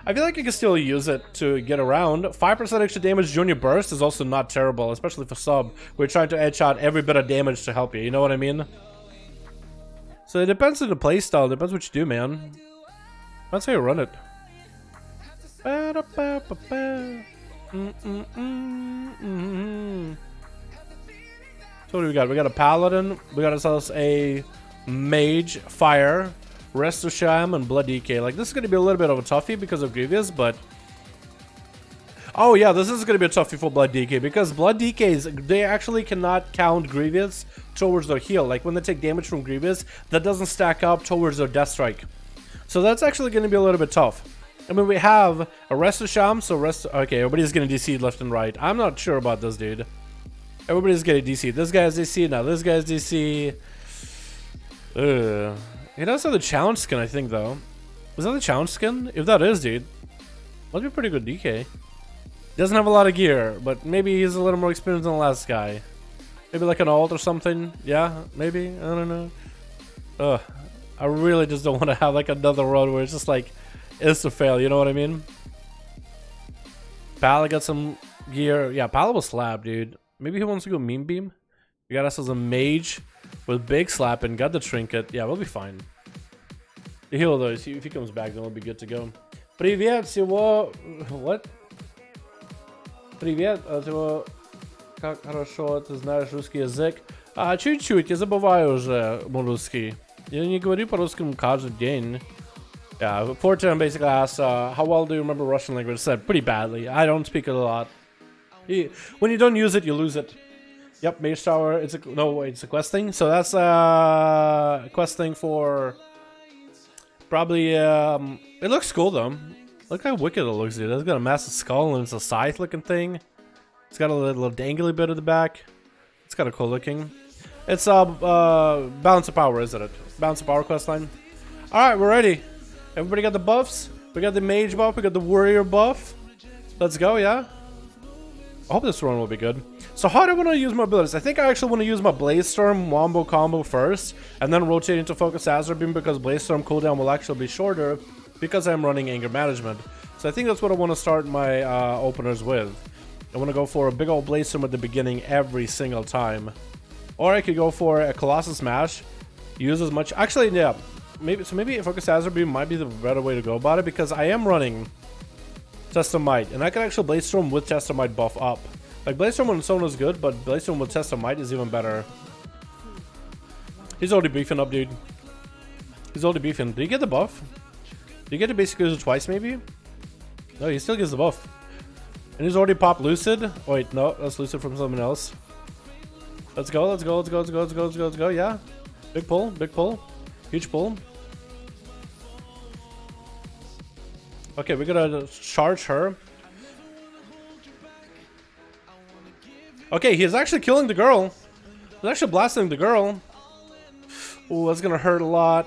A: I feel like you can still use it to get around. 5% extra damage Junior Burst is also not terrible, especially for sub. We're trying to edge out every bit of damage to help you, you know what I mean? So it depends on the playstyle, depends what you do, man. That's how you run it. So what do we got? We got a paladin. We got ourselves a mage, fire, rest of sham, and blood DK. Like this is gonna be a little bit of a toughie because of Grievous, but oh yeah, this is gonna be a toughie for blood DK because blood DKs, they actually cannot count Grievous towards their heal. Like when they take damage from Grievous, that doesn't stack up towards their death strike. So that's actually gonna be a little bit tough. I mean, we have a rest of sham, so okay, everybody's getting DC'd left and right. I'm not sure about this, dude. Everybody's getting DC'd. This guy's DC now. This guy's DC. He does have the challenge skin, I think, though. Was that the challenge skin? If that is, dude, must be pretty good DK. Doesn't have a lot of gear, but maybe he's a little more experienced than the last guy. Maybe like an alt or something. Yeah, maybe. I don't know. I really just don't want to have like another run where it's just like it's a fail. You know what I mean? Pala got some gear. Yeah, Pala was slab, dude. Maybe he wants to go meme beam. We got us as a mage. With big slapping, got the trinket. Yeah, we'll be fine. The heal though, if he comes back, then we'll be good to go. Привет, всего... What? Привет, всего... Как хорошо ты знаешь русский язык. Чуть-чуть, я забываю уже русский. Я не говорю по-русски каждый день. Yeah, Fortune basically asked, how well do you remember Russian language? I said, pretty badly. I don't speak it a lot. When you don't use it, you lose it. Yep, Mage Tower, it's a quest thing. So that's a quest thing for... Probably, it looks cool though. Look how wicked it looks, dude. It's got a massive skull and it's a scythe looking thing. It's got a little dangly bit at the back. It's kind of cool looking. It's Balance of Power, isn't it? Balance of Power questline. Alright, we're ready. Everybody got the buffs? We got the mage buff, we got the warrior buff. Let's go, yeah? I hope this run will be good. So how do I want to use my abilities? I think I actually want to use my Blaze Storm wombo combo first, and then rotate into Focus Azure Beam because Blaze Storm cooldown will actually be shorter because I'm running Anger Management. So I think that's what I want to start my openers with. I want to go for a big old Blaze Storm at the beginning every single time. Or I could go for a Colossus Smash, use as much... Actually, yeah. Maybe Focus Azure Beam might be the better way to go about it because I am running Test of Might, and I can actually Blaze Storm with Test of Might buff up. Like, Blaze Storm on its own is good, but Blaze Storm with Test of Might is even better. He's already beefing up, dude. He's already beefing. Did he get the buff? Did he get to basically use it twice, maybe? No, he still gets the buff. And he's already popped Lucid. Oh, wait, no, that's Lucid from someone else. Let's go, let's go, let's go, let's go, let's go, let's go, let's go, yeah. Big pull, huge pull. Okay, we're gonna charge her. Okay, he's actually killing the girl. He's actually blasting the girl. Oh, that's gonna hurt a lot.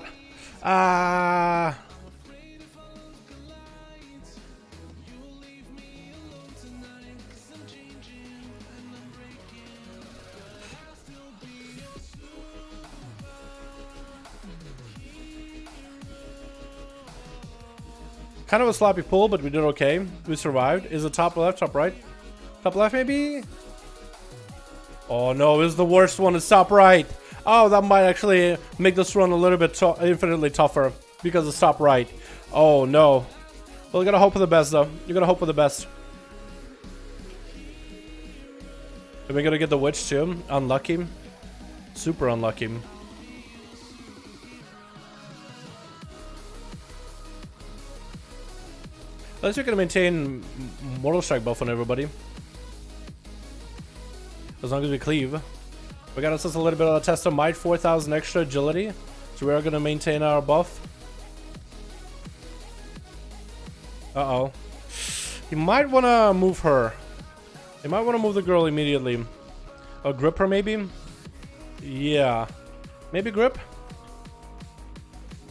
A: Kind of a sloppy pull, but we did okay. We survived. Is it top left, top right? Top left, maybe? Oh no, it's the worst one. It's top right. Oh, that might actually make this run a little bit infinitely tougher because it's top right. Oh no. Well, you gotta hope for the best, though. You gotta hope for the best. Are we gonna get the witch too? Unlucky. Super unlucky. At least we're gonna maintain Mortal Strike buff on everybody. As long as we cleave. We got us a little bit of a Test of Might, 4,000 extra agility. So we are gonna maintain our buff. Uh-oh. He might wanna move her. He might wanna move the girl immediately. Or grip her maybe? Yeah. Maybe grip?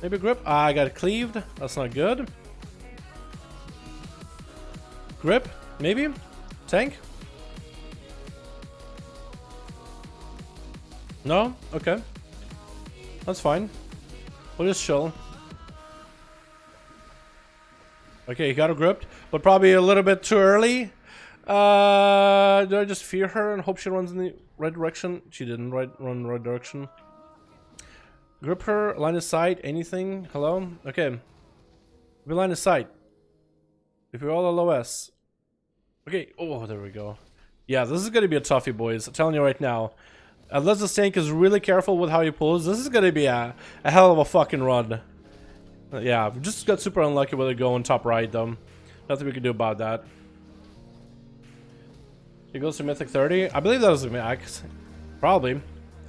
A: Maybe grip? I got cleaved. That's not good. Grip? Maybe? Tank? No? Okay. That's fine. We'll just chill. Okay, he got her gripped, but probably a little bit too early. Do I just fear her and hope she runs in the right direction? She didn't run in the right direction. Grip her, line of sight, anything? Hello? Okay. We line of sight. If you're all LOS. Okay, oh, there we go. Yeah, this is gonna be a toughie, boys. I'm telling you right now. Unless the tank is really careful with how he pulls, this is gonna be a hell of a fucking run. Yeah, we just got super unlucky with it going top right, though. Nothing we can do about that. He goes to Mythic 30. I believe that was the max. Probably. I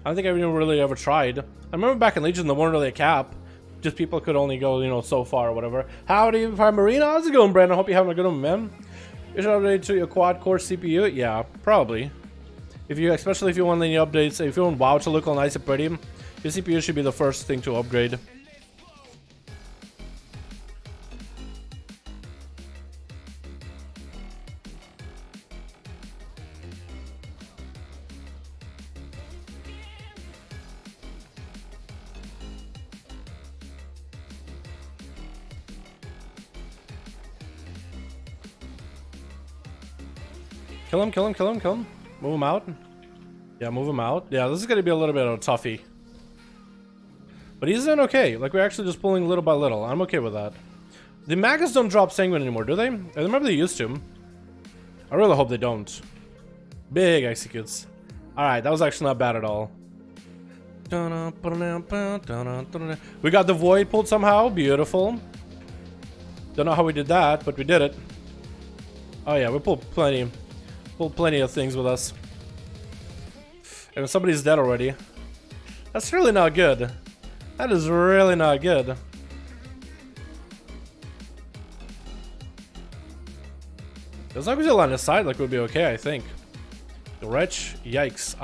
A: don't think I've even really ever tried. I remember back in Legion, there weren't really a cap. Just people could only go, you know, so far or whatever. Howdy, Marina. How's it going, Brandon? Hope you're having a good one, man. You should upgrade to your quad-core CPU? Yeah, probably. If you, especially if you want any updates, if you want WoW to look all nice and pretty, your CPU should be the first thing to upgrade. Kill him. Move him out. Yeah, move him out. Yeah, this is going to be a little bit of a toughie. But he's doing okay. Like, we're actually just pulling little by little. I'm okay with that. The Magas don't drop Sanguine anymore, do they? I remember they used to. I really hope they don't. Big executes. Alright, that was actually not bad at all. We got the Void pulled somehow. Beautiful. Don't know how we did that, but we did it. Oh yeah, we pulled plenty. Pulled plenty of things with us. And somebody's dead already. That's really not good. That is really not good. As long as you line aside, like, we'll be okay, I think. The wretch, yikes.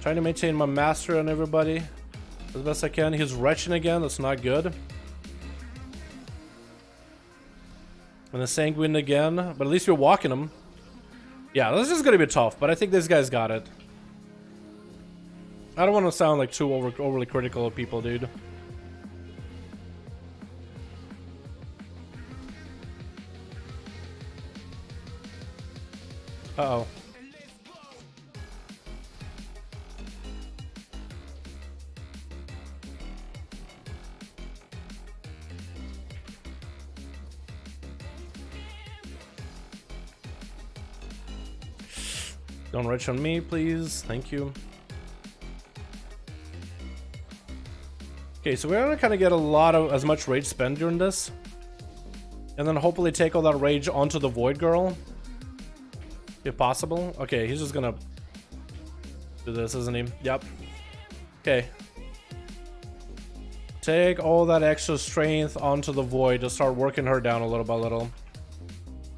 A: Trying to maintain my master on everybody as best I can. He's retching again, that's not good. And the Sanguine again, but at least we're walking him. Yeah, this is gonna be tough, but I think this guy's got it. I don't want to sound like too overly critical of people, dude. Uh-oh. Don't retch on me, please. Thank you. Okay, so we're gonna kind of get as much rage spent during this. And then hopefully take all that rage onto the Void Girl. If possible. Okay, he's just gonna do this, isn't he? Yep. Okay. Take all that extra strength onto the Void to start working her down a little by little.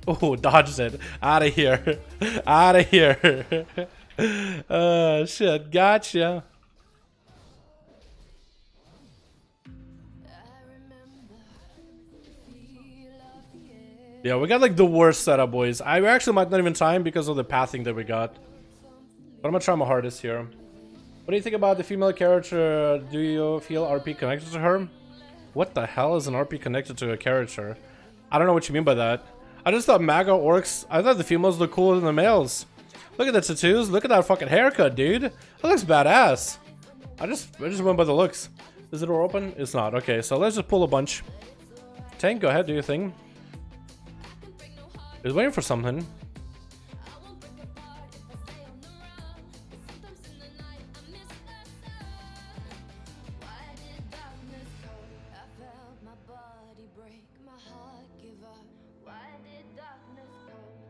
A: Oh, dodged it. Out of here. Out of here. Shit. Gotcha. Yeah, we got like the worst setup, boys. I actually might not even time because of the pathing that we got. But I'm gonna try my hardest here. What do you think about the female character? Do you feel RP connected to her? What the hell is an RP connected to a character? I don't know what you mean by that. I just thought MAGA orcs, I thought the females look cooler than the males. Look at the tattoos, look at that fucking haircut, dude. That looks badass. I just went by the looks. Is the door open? It's not. Okay, so let's just pull a bunch. Tank, go ahead, do your thing. He's waiting for something.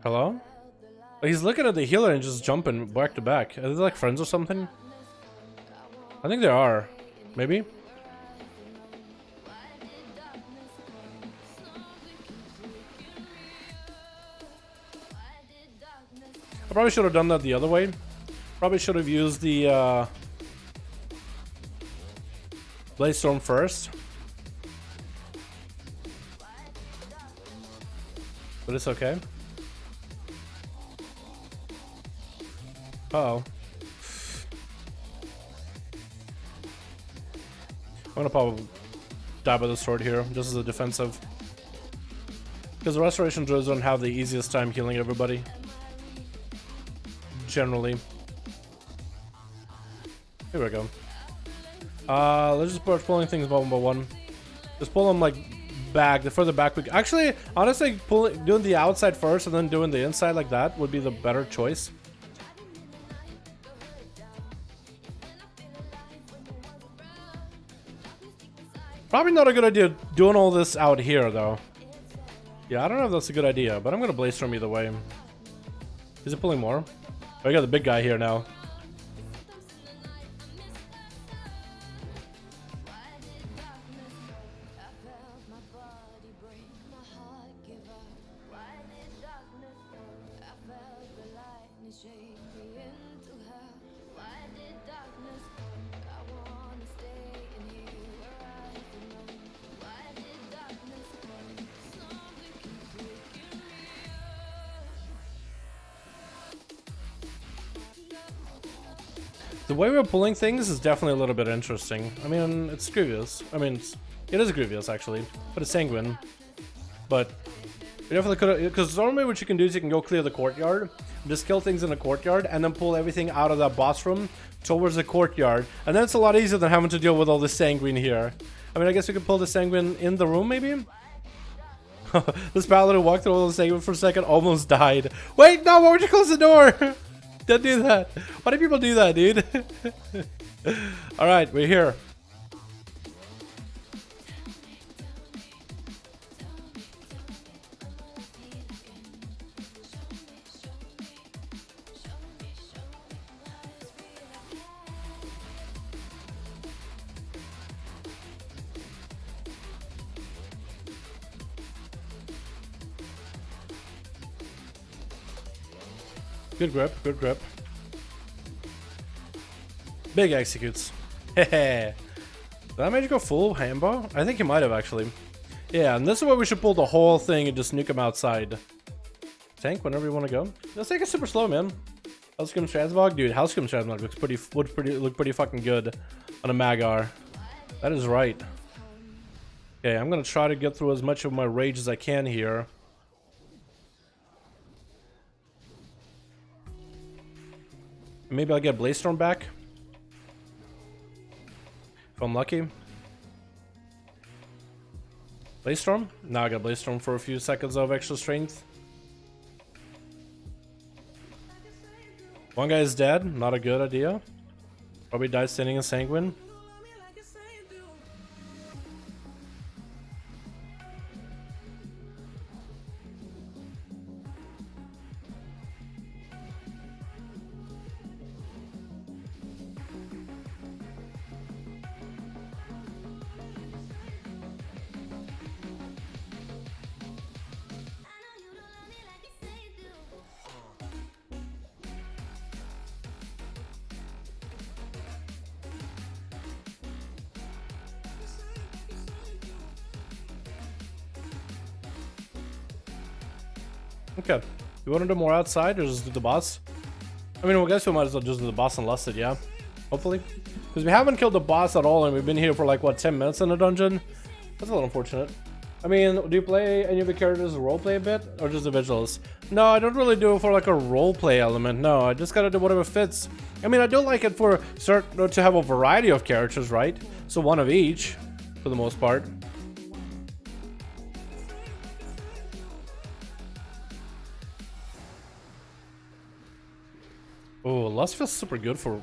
A: Hello? Oh, he's looking at the healer and just jumping back to back. Are they like friends or something? I think they are. Maybe? I probably should have done that the other way. Probably should have used the Blaze Storm first. But it's okay. Uh-oh. I'm gonna probably die by the sword here, just as a defensive. Because the Restoration Druids don't have the easiest time healing everybody. Generally. Here we go. Let's just start pulling things one by one. Just pull them like back, the further back we can. Actually, honestly, doing the outside first and then doing the inside like that would be the better choice. Probably not a good idea doing all this out here, though. Yeah, I don't know if that's a good idea, but I'm gonna Blaze Storm either way. Is it pulling more? Oh, we got the big guy here now. The way we're pulling things is definitely a little bit interesting. I mean, it's grievous. I mean, it is grievous actually, but it's sanguine. But We definitely could have, because normally what you can do is you can go clear the courtyard, just kill things in the courtyard, and then pull everything out of that boss room towards the courtyard. And then it's a lot easier than having to deal with all this sanguine here. I mean, I guess we could pull the sanguine in the room, maybe? This paladin walked through all the sanguine for a second, almost died. Wait, no, why would you close the door? Don't do that. Why do people do that, dude? Alright, we're here. Good grip, good grip. Big executes. Hehe. Did that make you go full handbow? I think you might have actually. Yeah, and this is where we should pull the whole thing and just nuke him outside. Tank whenever you want to go. Let's take it super slow, man. Hellscream Transmog? Dude, Hellscream Transmog look pretty fucking good on a Magar. That is right. Okay, I'm gonna try to get through as much of my rage as I can here. Maybe I'll get Blaze Storm back. If I'm lucky. Blaze Storm? Now I got Blaze Storm for a few seconds of extra strength. One guy is dead. Not a good idea. Probably died standing in Sanguine. Okay. You want to do more outside or just do the boss? I mean, I guess we might as well just do the boss and Lusted, yeah? Hopefully. Because we haven't killed the boss at all and we've been here for like, what, 10 minutes in a dungeon? That's a little unfortunate. I mean, do you play any of the characters roleplay a bit? Or just the visuals? No, I don't really do it for like a roleplay element. No, I just gotta do whatever fits. I mean, I do like it for to have a variety of characters, right? So one of each, for the most part. Oh, Lust feels super good for...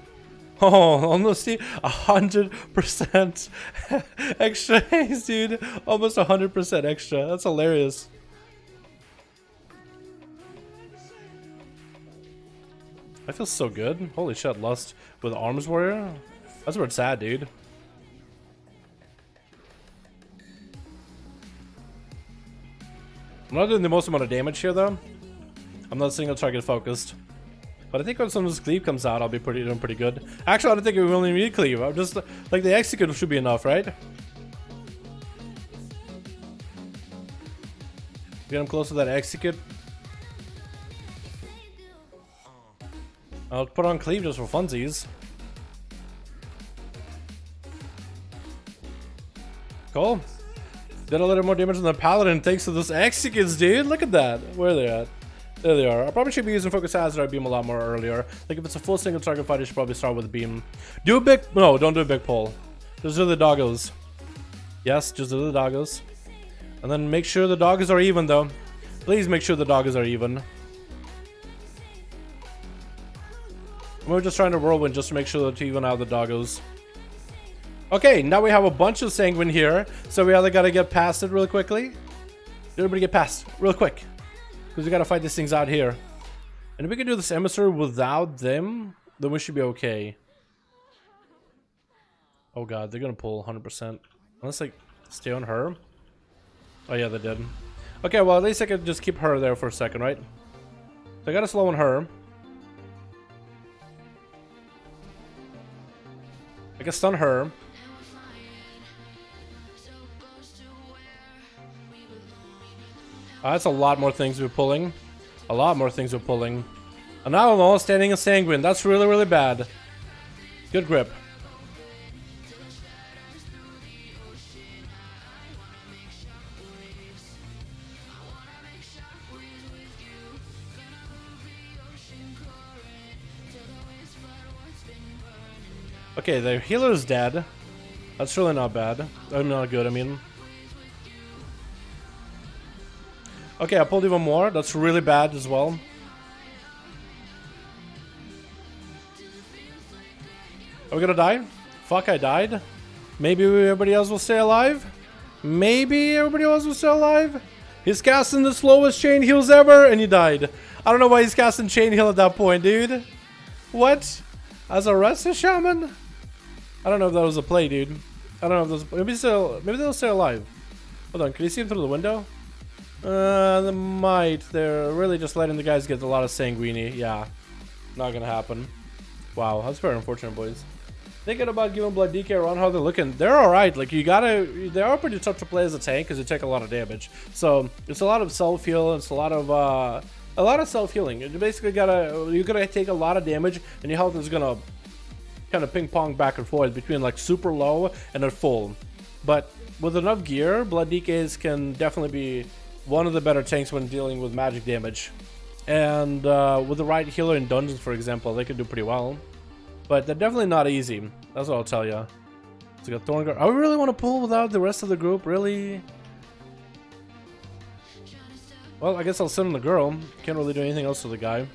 A: Oh, almost 100% extra haze, dude. Almost 100% extra. That's hilarious. That feels so good. Holy shit, Lust with Arms Warrior? That's where it's at, dude. I'm not doing the most amount of damage here, though. I'm not single target focused. But I think when some of this cleave comes out, I'll be doing pretty good. Actually, I don't think we really need cleave. I'm just like the execute should be enough, right? Get him close to that execute. I'll put on cleave just for funsies. Cool. Did a little more damage than the paladin thanks to those executes, dude. Look at that. Where are they at? There they are. I probably should be using Focus Azeroth Beam a lot more earlier. Like if it's a full single target fight, you should probably start with a beam. Do a big... No, don't do a big pull. Just do the doggos. Yes, just do the doggos. And then make sure the doggos are even, though. Please make sure the doggos are even. We're just trying to whirlwind just to make sure to even out the doggos. Okay, now we have a bunch of sanguine here. So we either gotta get past it real quickly. Everybody get past real quick. Because we gotta fight these things out here. And if we can do this emissary without them, then we should be okay. Oh god, they're gonna pull 100%. Unless I stay on her. Oh yeah, they did. Okay, well at least I can just keep her there for a second, right? So I gotta slow on her. I can stun her. That's a lot more things we're pulling. A lot more things we're pulling. And I don't know, standing in Sanguine. That's really, really bad. Good grip. Okay, the healer's dead. That's really not bad. Not good, I mean. Okay, I pulled even more. That's really bad as well. Are we gonna die? Fuck, I died. Maybe everybody else will stay alive? Maybe everybody else will stay alive? He's casting the slowest chain heals ever, and he died. I don't know why he's casting chain heal at that point, dude. What? As a rescue shaman? I don't know if that was a play, dude. I don't know if those. Maybe they'll stay alive. Hold on, can you see him through the window? They might. They're really just letting the guys get a lot of sanguini. Yeah, not gonna happen. Wow, that's very unfortunate, boys. Thinking about giving Blood DK around how they're looking. They're alright. Like, you gotta... They are pretty tough to play as a tank because you take a lot of damage. So, it's a lot of self-heal. It's a lot of self-healing. You basically gotta... You're gonna take a lot of damage, and your health is gonna kind of ping-pong back and forth between, like, super low and at full. But with enough gear, Blood DKs can definitely be one of the better tanks when dealing with magic damage. And with the right healer in dungeons, for example, they can do pretty well. But they're definitely not easy. That's what I'll tell you. It's like a thorn guard. I really want to pull without the rest of the group, really? Well, I guess I'll send him the girl. Can't really do anything else to the guy.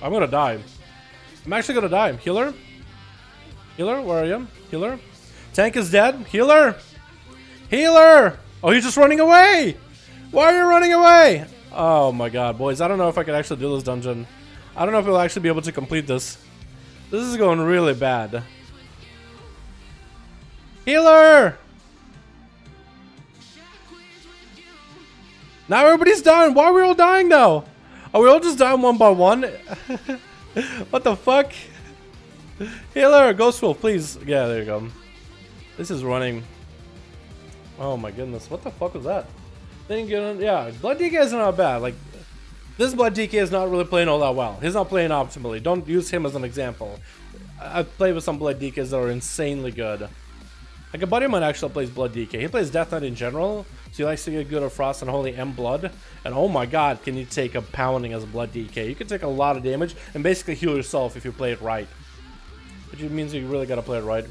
A: I'm gonna die. I'm actually gonna die. Healer? Healer, where are you? Healer? Tank is dead. Healer! Healer! Oh, he's just running away! Why are you running away? Oh my god, boys. I don't know if I can actually do this dungeon. I don't know if we'll actually be able to complete this. This is going really bad. Healer! Now everybody's dying. Why are we all dying now? Are we all just dying one by one? What the fuck? Healer, Ghost Wolf, please. Yeah, there you go. This is running. Oh my goodness, what the fuck was that? Yeah, Blood DK is not bad. Like, this Blood DK is not really playing all that well. He's not playing optimally. Don't use him as an example. I've played with some Blood DKs that are insanely good. Like, a buddy of mine actually plays Blood DK. He plays Death Knight in general, so he likes to get good at Frost and Holy M Blood. And oh my god, can you take a pounding as a Blood DK? You can take a lot of damage and basically heal yourself if you play it right. Which means you really gotta play it right.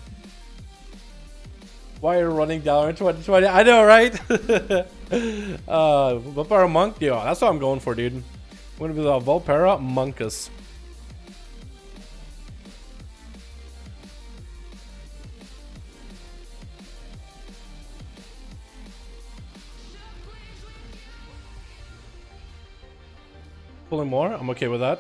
A: Why are you running down in 2020? I know, right? Volpera Monk? Yeah, that's what I'm going for, dude. I'm gonna be the Volpera Monkus. Pulling more? I'm okay with that.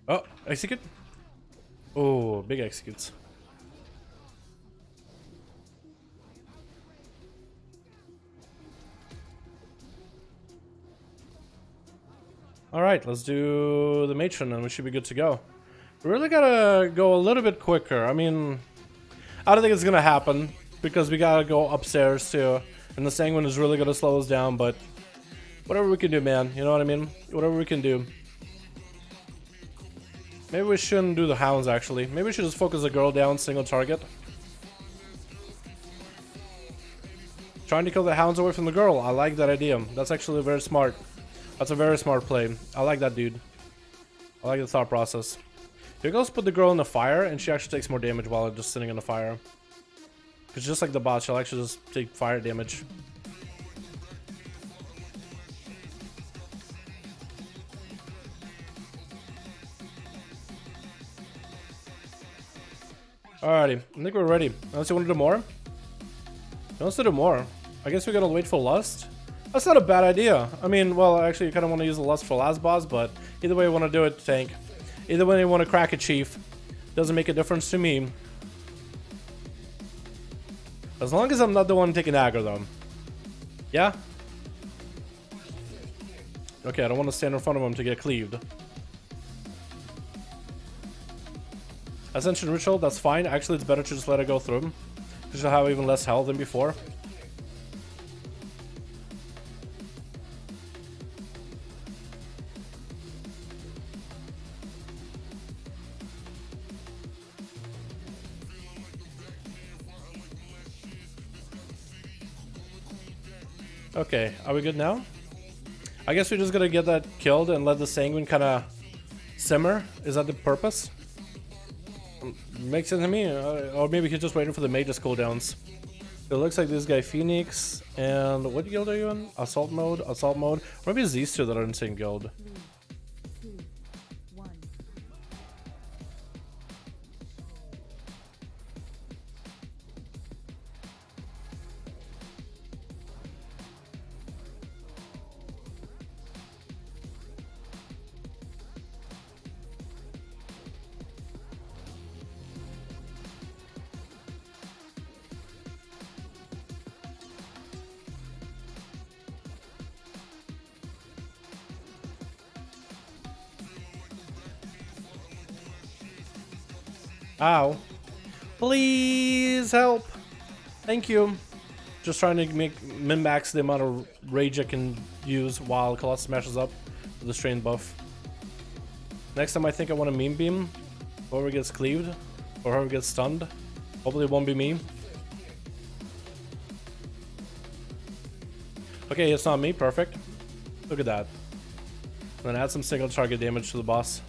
A: Oh, execute. Oh, big executes. Alright, let's do the matron and we should be good to go. We really gotta go a little bit quicker. I mean, I don't think it's gonna happen because we gotta go upstairs too. And the sanguine is really gonna slow us down, but whatever we can do, man. You know what I mean? Whatever we can do. Maybe we shouldn't do the hounds, actually. Maybe we should just focus the girl down, single target. Trying to kill the hounds away from the girl. I like that idea. That's actually very smart. That's a very smart play. I like that, dude. I like the thought process. Here goes put the girl in the fire, and she actually takes more damage while just sitting in the fire. Because just like the bot, she'll actually just take fire damage. Alrighty, I think we're ready. Unless you want to do more? Let's do more. I guess we gotta wait for Lust. That's not a bad idea. I mean, well, actually, you kind of want to use the Lust for last boss, but either way you want to do it, tank. Either way you want to crack a chief. Doesn't make a difference to me. As long as I'm not the one taking aggro, though. Yeah? Okay, I don't want to stand in front of him to get cleaved. Ascension Ritual, that's fine. Actually, it's better to just let it go through. Because you'll have even less health than before. Okay, are we good now? I guess we're just gonna get that killed and let the Sanguine kind of simmer. Is that the purpose? Makes sense to me. Or maybe he's just waiting for the mage's cooldowns. It looks like this guy Phoenix and what guild are you in? Assault mode, assault mode. Or maybe it's these two that are in the same guild. Ow. Please help. Thank you. Just trying to make min-max the amount of rage I can use while Colossus smashes up with the strain buff. Next time I think I want a meme beam. Whoever gets cleaved or whoever gets stunned. Hopefully it won't be me. Okay, it's not me. Perfect. Look at that. Then add some single target damage to the boss.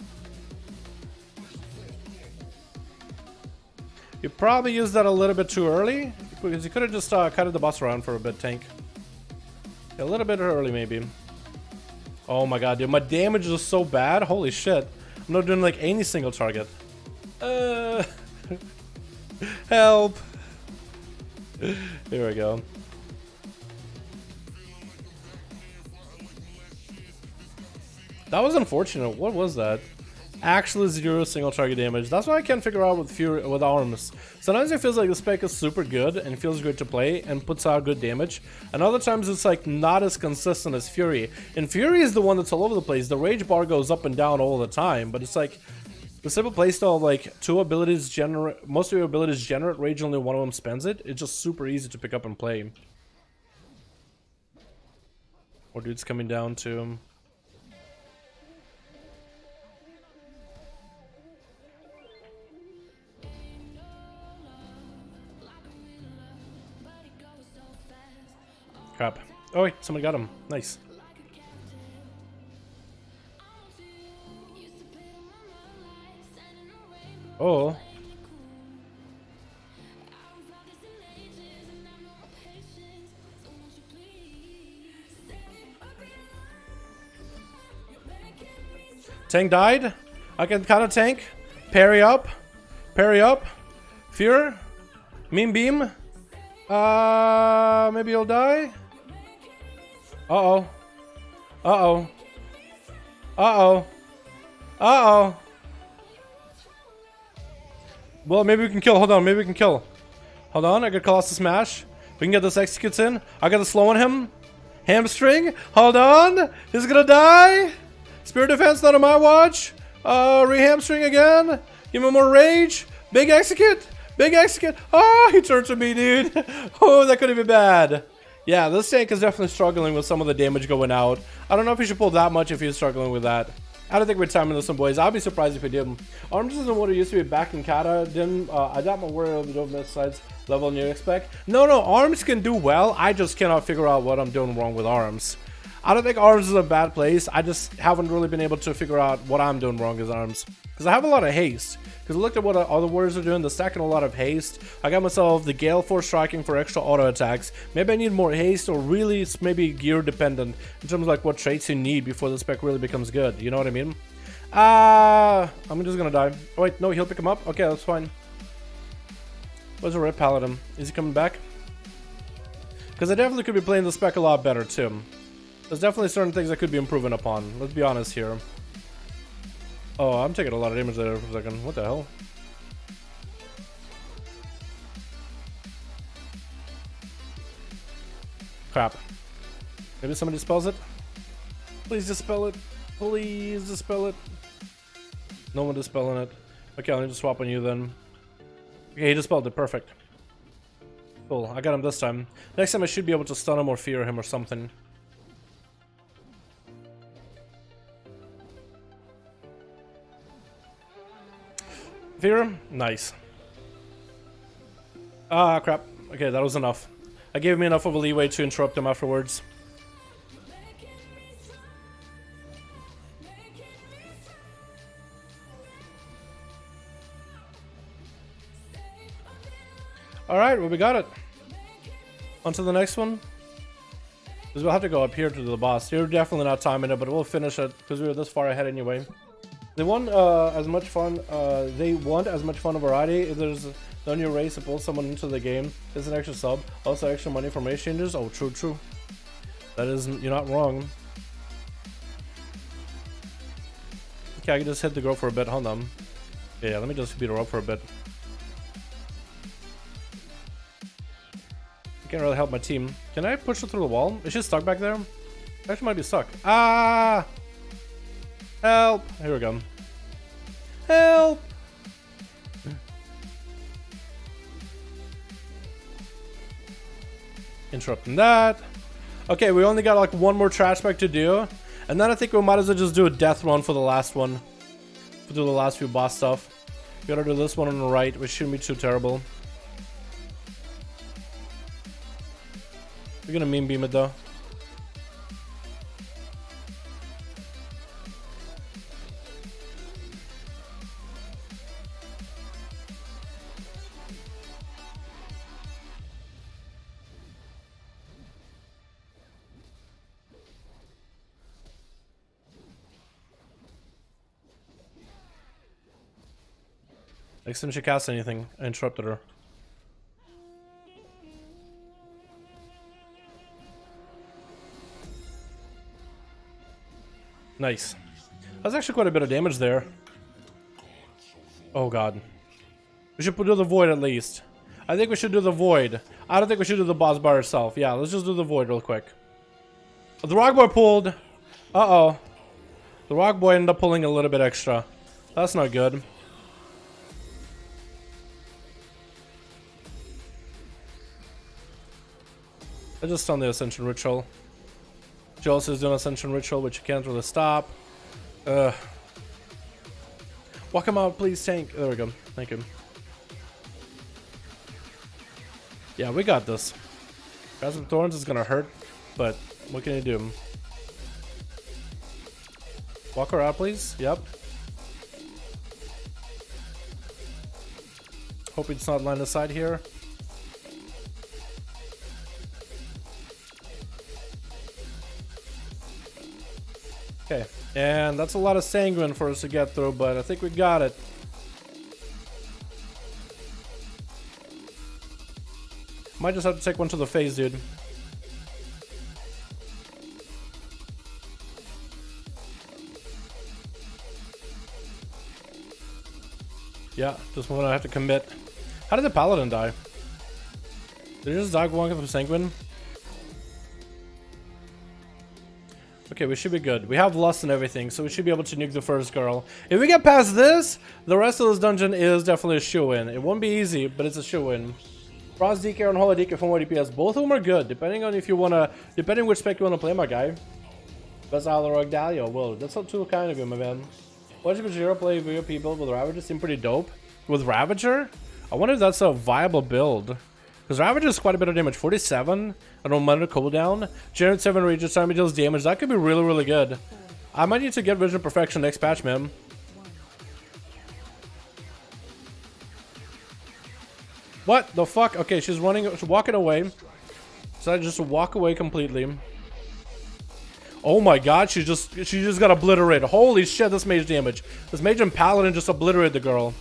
A: You probably used that a little bit too early, because you could have just cut the boss around for a bit, tank. A little bit early, maybe. Oh my god, dude, my damage is so bad. Holy shit. I'm not doing like any single target. Help. Here we go. That was unfortunate. What was that? Actually 0 single target damage. That's what I can't figure out with Fury with arms. Sometimes it feels like the spec is super good and feels good to play and puts out good damage, and other times it's like not as consistent as Fury. And Fury is the one that's all over the place. The rage bar goes up and down all the time, but it's like the simple playstyle of like two abilities generate, most of your abilities generate rage, only one of them spends it. It's just super easy to pick up and play. Or dude's coming down to him. Crap. Oh wait, somebody got him. Nice. Oh. Tank died. I can kind of tank. Parry up. Parry up. Fear. Meme beam. Maybe he'll die. Uh-oh. Uh-oh. Uh-oh. Uh-oh. Well, maybe we can kill. Hold on. Maybe we can kill. Hold on. I got Colossus Smash. We can get this executes in. I got the slow on him. Hamstring. Hold on. He's gonna die. Spirit Defense, not on my watch. Re-hamstring again. Give him more rage. Big execute. Big execute. Oh, he turned to me, dude. Oh, that could have been bad. Yeah, this tank is definitely struggling with some of the damage going out. I don't know if he should pull that much if he's struggling with that. I don't think we're timing this one, boys. I'd be surprised if he didn't. Arms isn't what it used to be back in Kata. Didn't I doubt my word of the miss sides level you expect. No, arms can do well. I just cannot figure out what I'm doing wrong with arms. I don't think arms is a bad place. I just haven't really been able to figure out what I'm doing wrong with arms. Because I have a lot of haste. Because I looked at what other warriors are doing. They're stacking a lot of haste. I got myself the Gale Force striking for extra auto attacks. Maybe I need more haste, or really it's maybe gear dependent in terms of like what traits you need before the spec really becomes good. You know what I mean? I'm just gonna die. Oh wait, no, he'll pick him up. Okay, that's fine. Where's the Red Paladin? Is he coming back? Because I definitely could be playing the spec a lot better too. There's definitely certain things I could be improving upon. Let's be honest here. Oh, I'm taking a lot of damage there for a second. What the hell? Crap. Maybe somebody dispels it? Please dispel it. Please dispel it. No one dispelling it. Okay, I'll need to swap on you then. Okay, he dispelled it. Perfect. Cool, I got him this time. Next time I should be able to stun him or fear him or something. Fear him? Nice. Ah, crap. Okay, that was enough. That gave me enough of a leeway to interrupt him afterwards. Alright, well we got it. On to the next one. Because we'll have to go up here to the boss. You're definitely not timing it, but we'll finish it because we were this far ahead anyway. They want as much fun. They want as much fun and variety. If there's no new race to pull someone into the game, it's an extra sub. Also extra money for race changes. Oh, true, true. That isn't. You're not wrong. Okay, I can just hit the girl for a bit. Hold on. Yeah, let me just beat her up for a bit. I can't really help my team. Can I push her through the wall? Is she stuck back there? Actually, might be stuck. Ah! Help! Here we go. Help! Interrupting that. Okay, we only got like one more trash pack to do. And then I think we might as well just do a death run for the last one. To do the last few boss stuff. We gotta do this one on the right, which shouldn't be too terrible. We're gonna meme beam it though. Next time she casts anything, I interrupted her. Nice. That's actually quite a bit of damage there. Oh god. We should do the void at least. I think we should do the void. I don't think we should do the boss by herself. Yeah, let's just do the void real quick. The rock boy pulled. Uh-oh. The rock boy ended up pulling a little bit extra. That's not good. I just done the Ascension Ritual. She also is doing Ascension Ritual, which you can't really stop. Walk him out, please, tank. There we go. Thank you. Yeah, we got this. Grasp of Thorns is gonna hurt, but what can you do? Walk her out, please. Yep. Hope it's not line of sight here. Okay, and that's a lot of sanguine for us to get through, but I think we got it. Might just have to take one to the face, dude. Yeah, just one I have to commit. How did the paladin die? Did he just die walking from sanguine? Okay, we should be good. We have lust and everything, so we should be able to nuke the first girl. If we get past this, the rest of this dungeon is definitely a shoe-in. It won't be easy, but it's a shoe-in. Frost DK and Holy DK for more DPS. Both of them are good, depending on if you wanna, depending which spec you wanna play, my guy. Best Alorog Dalio. Well, that's not too kind of you, my man. Watching Pajero play video people with Ravager seem pretty dope. With Ravager? I wonder if that's a viable build. Because Ravager is quite a bit of damage. 47 on a minute cooldown. Generate 7 Regis time deals damage. That could be really, really good. I might need to get Vision Perfection next patch, man. What the fuck? Okay, she's running, she's walking away. So I just walk away completely. Oh my god, she just got obliterated. Holy shit, this mage damage. This mage and paladin just obliterated the girl.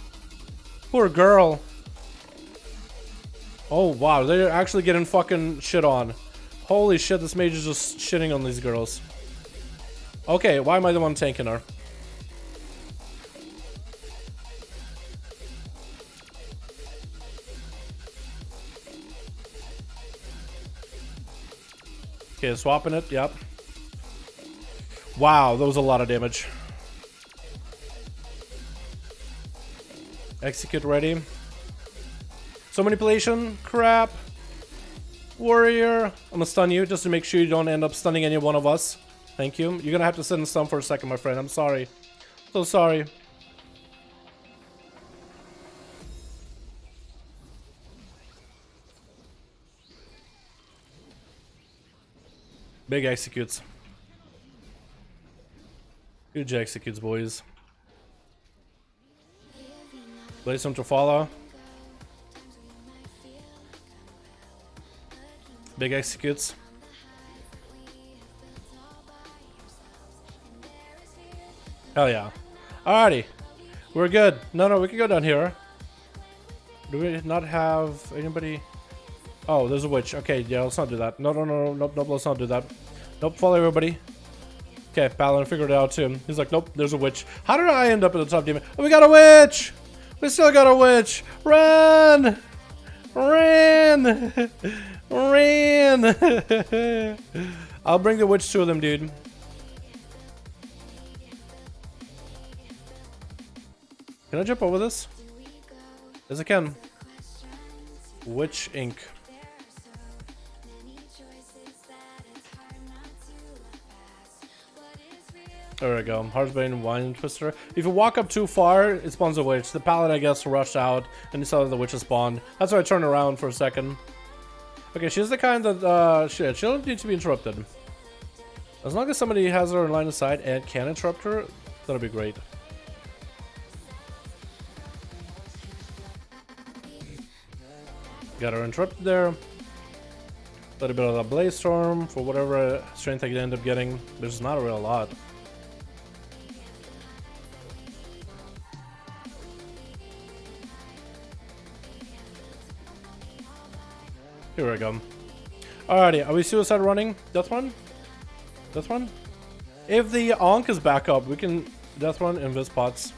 A: Poor girl. Oh wow, they're actually getting fucking shit on. Holy shit, this mage is just shitting on these girls. Okay, why am I the one tanking her? Okay, swapping it, yep. Wow, that was a lot of damage. Execute ready. So manipulation. Crap. Warrior. I'm gonna stun you just to make sure you don't end up stunning any one of us. Thank you. You're gonna have to sit and stun for a second, my friend. I'm sorry. So sorry. Big executes. Huge executes, boys. Play some Trafala. Big executes. Hell yeah. Alrighty. We're good. No, we can go down here. Do we not have anybody? Oh, there's a witch. Okay, yeah, let's not do that. Nope, let's not do that. Nope, follow everybody. Okay, Paladin figured it out too. He's like, nope, there's a witch. How did I end up at the top demon? Oh, we got a witch! We still got a witch! Run! Ran! Ran! I'll bring the witch to them, dude. Can I jump over this? Yes, I can. Witch Ink. There we go. Heartsbane, Wine Twister. If you walk up too far, it spawns a witch. The paladin, I guess, rushed out and he saw that the witches spawned. That's why I turned around for a second. Okay, she's the kind that, shit, she don't need to be interrupted. As long as somebody has her in line of sight and can interrupt her, that'll be great. Got her interrupted there. A little bit of that Blaze Storm for whatever strength I could end up getting. There's not a real lot. Here we go. Alrighty, are we suicide running? Death run? Death run? If the Ankh is back up, we can death run invis pots.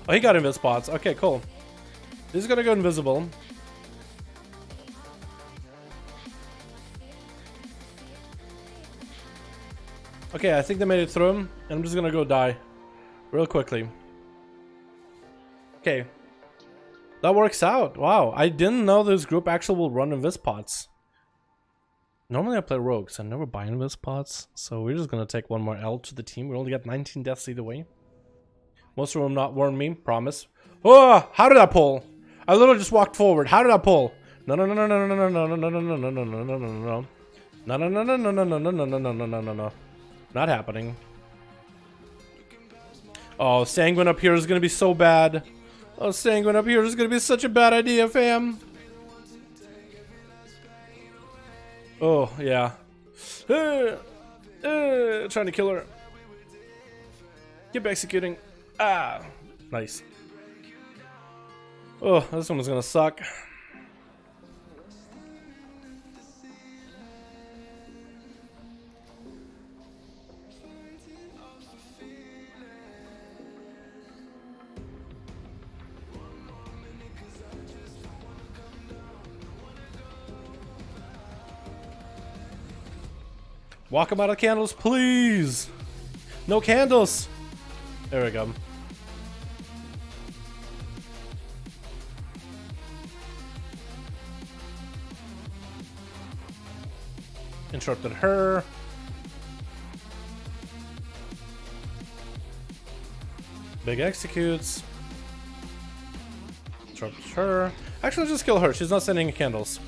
A: Oh, he got invis spots. Okay, cool. He's gonna go invisible. Okay, I think they made it through him, and I'm just gonna go die real quickly. Okay, that works out. Wow, I didn't know this group actually will run invis pots. Normally I play rogues. I never buy invis pots, so we're just gonna take one more L to the team. We only got 19 deaths either way. Most of them not warn me, promise. Oh, how did I pull? I literally just walked forward. How did I pull? No. Not happening. Oh, Sanguine up here is gonna be so bad. Oh, Sanguine up here is gonna be such a bad idea, fam. Oh, yeah. Trying to kill her. Keep executing. Ah, nice. Oh, this one is gonna suck. Walk him out of candles, please. No candles. There we go. Interrupted her. Big executes. Interrupted her. Actually, just kill her. She's not sending candles.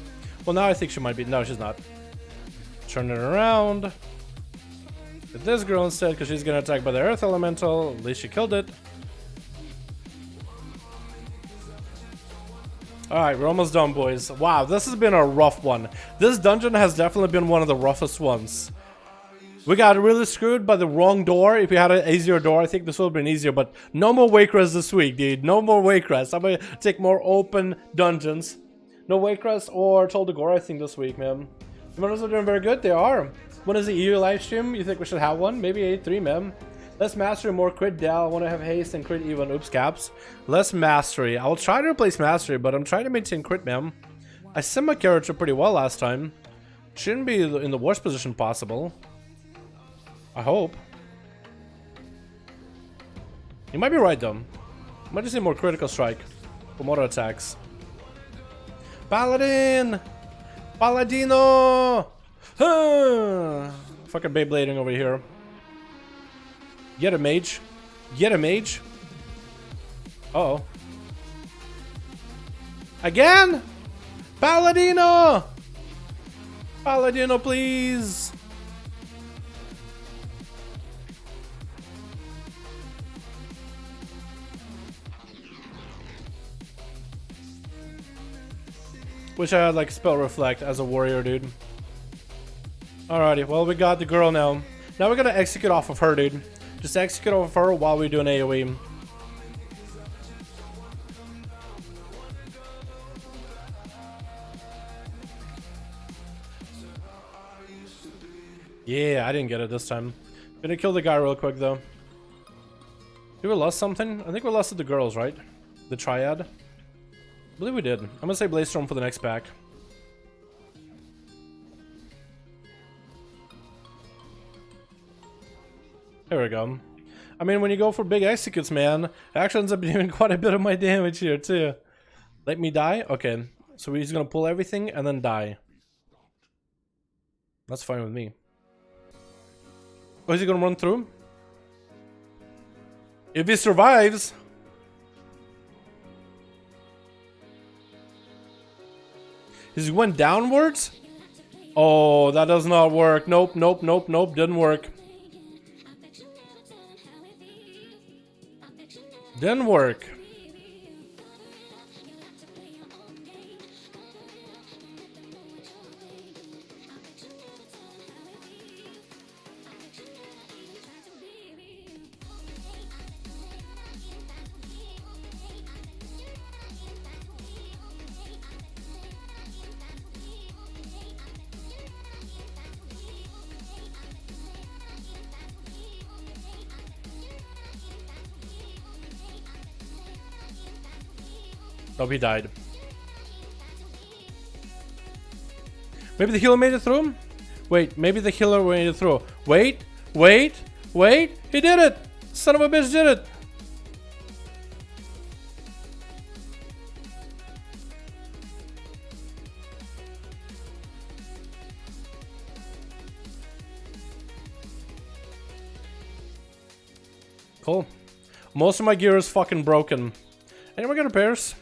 A: Well, now I think she might be. No, she's not. Turn it around. Hit this girl instead because she's gonna attack by the earth elemental. At least she killed it. Alright, we're almost done, boys. Wow, this has been a rough one. This dungeon has definitely been one of the roughest ones. We got really screwed by the wrong door. If we had an easier door, I think this would have been easier. But no more Waycrest this week, dude. No more Waycrest. I'm gonna take more open dungeons. No Waycrest or Toll the Gore, I think, this week, man. The runners are doing very good. They are. When is the EU live stream? You think we should have one? Maybe 8-3, man. Less mastery, more crit Dal. I want to have haste and crit even. Oops, caps. Less mastery. I will try to replace mastery, but I'm trying to maintain crit, man. I sent my character pretty well last time. Shouldn't be in the worst position possible. I hope. You might be right though. Might just need more critical strike for motor attacks. Paladin! Paladino! Huh. Fucking Beyblading over here. Get a mage. Get a mage. Uh-oh. Again? Paladino! Paladino, please! Wish I had like spell reflect as a warrior, dude. Alrighty, well we got the girl now. Now we're gonna execute off of her, dude. Just execute off of her while we do an AoE. Yeah, I didn't get it this time. Gonna kill the guy real quick though. Did we lost something? I think we lost the girls, right? The triad. I believe we did. I'm gonna say Blaze Storm for the next pack. There we go. I mean, when you go for big executes, man, it actually ends up doing quite a bit of my damage here too. Let me die? Okay. So he's gonna pull everything and then die. That's fine with me. Oh, is he gonna run through? If he survives. He went downwards? Oh, that does not work. Nope, nope, nope, nope. Didn't work. Didn't work. Oh, he died. Maybe the healer made it through? Wait, maybe the healer made it through. Wait, wait, wait. He did it! Son of a bitch did it! Cool. Most of my gear is fucking broken. Anyone got repairs?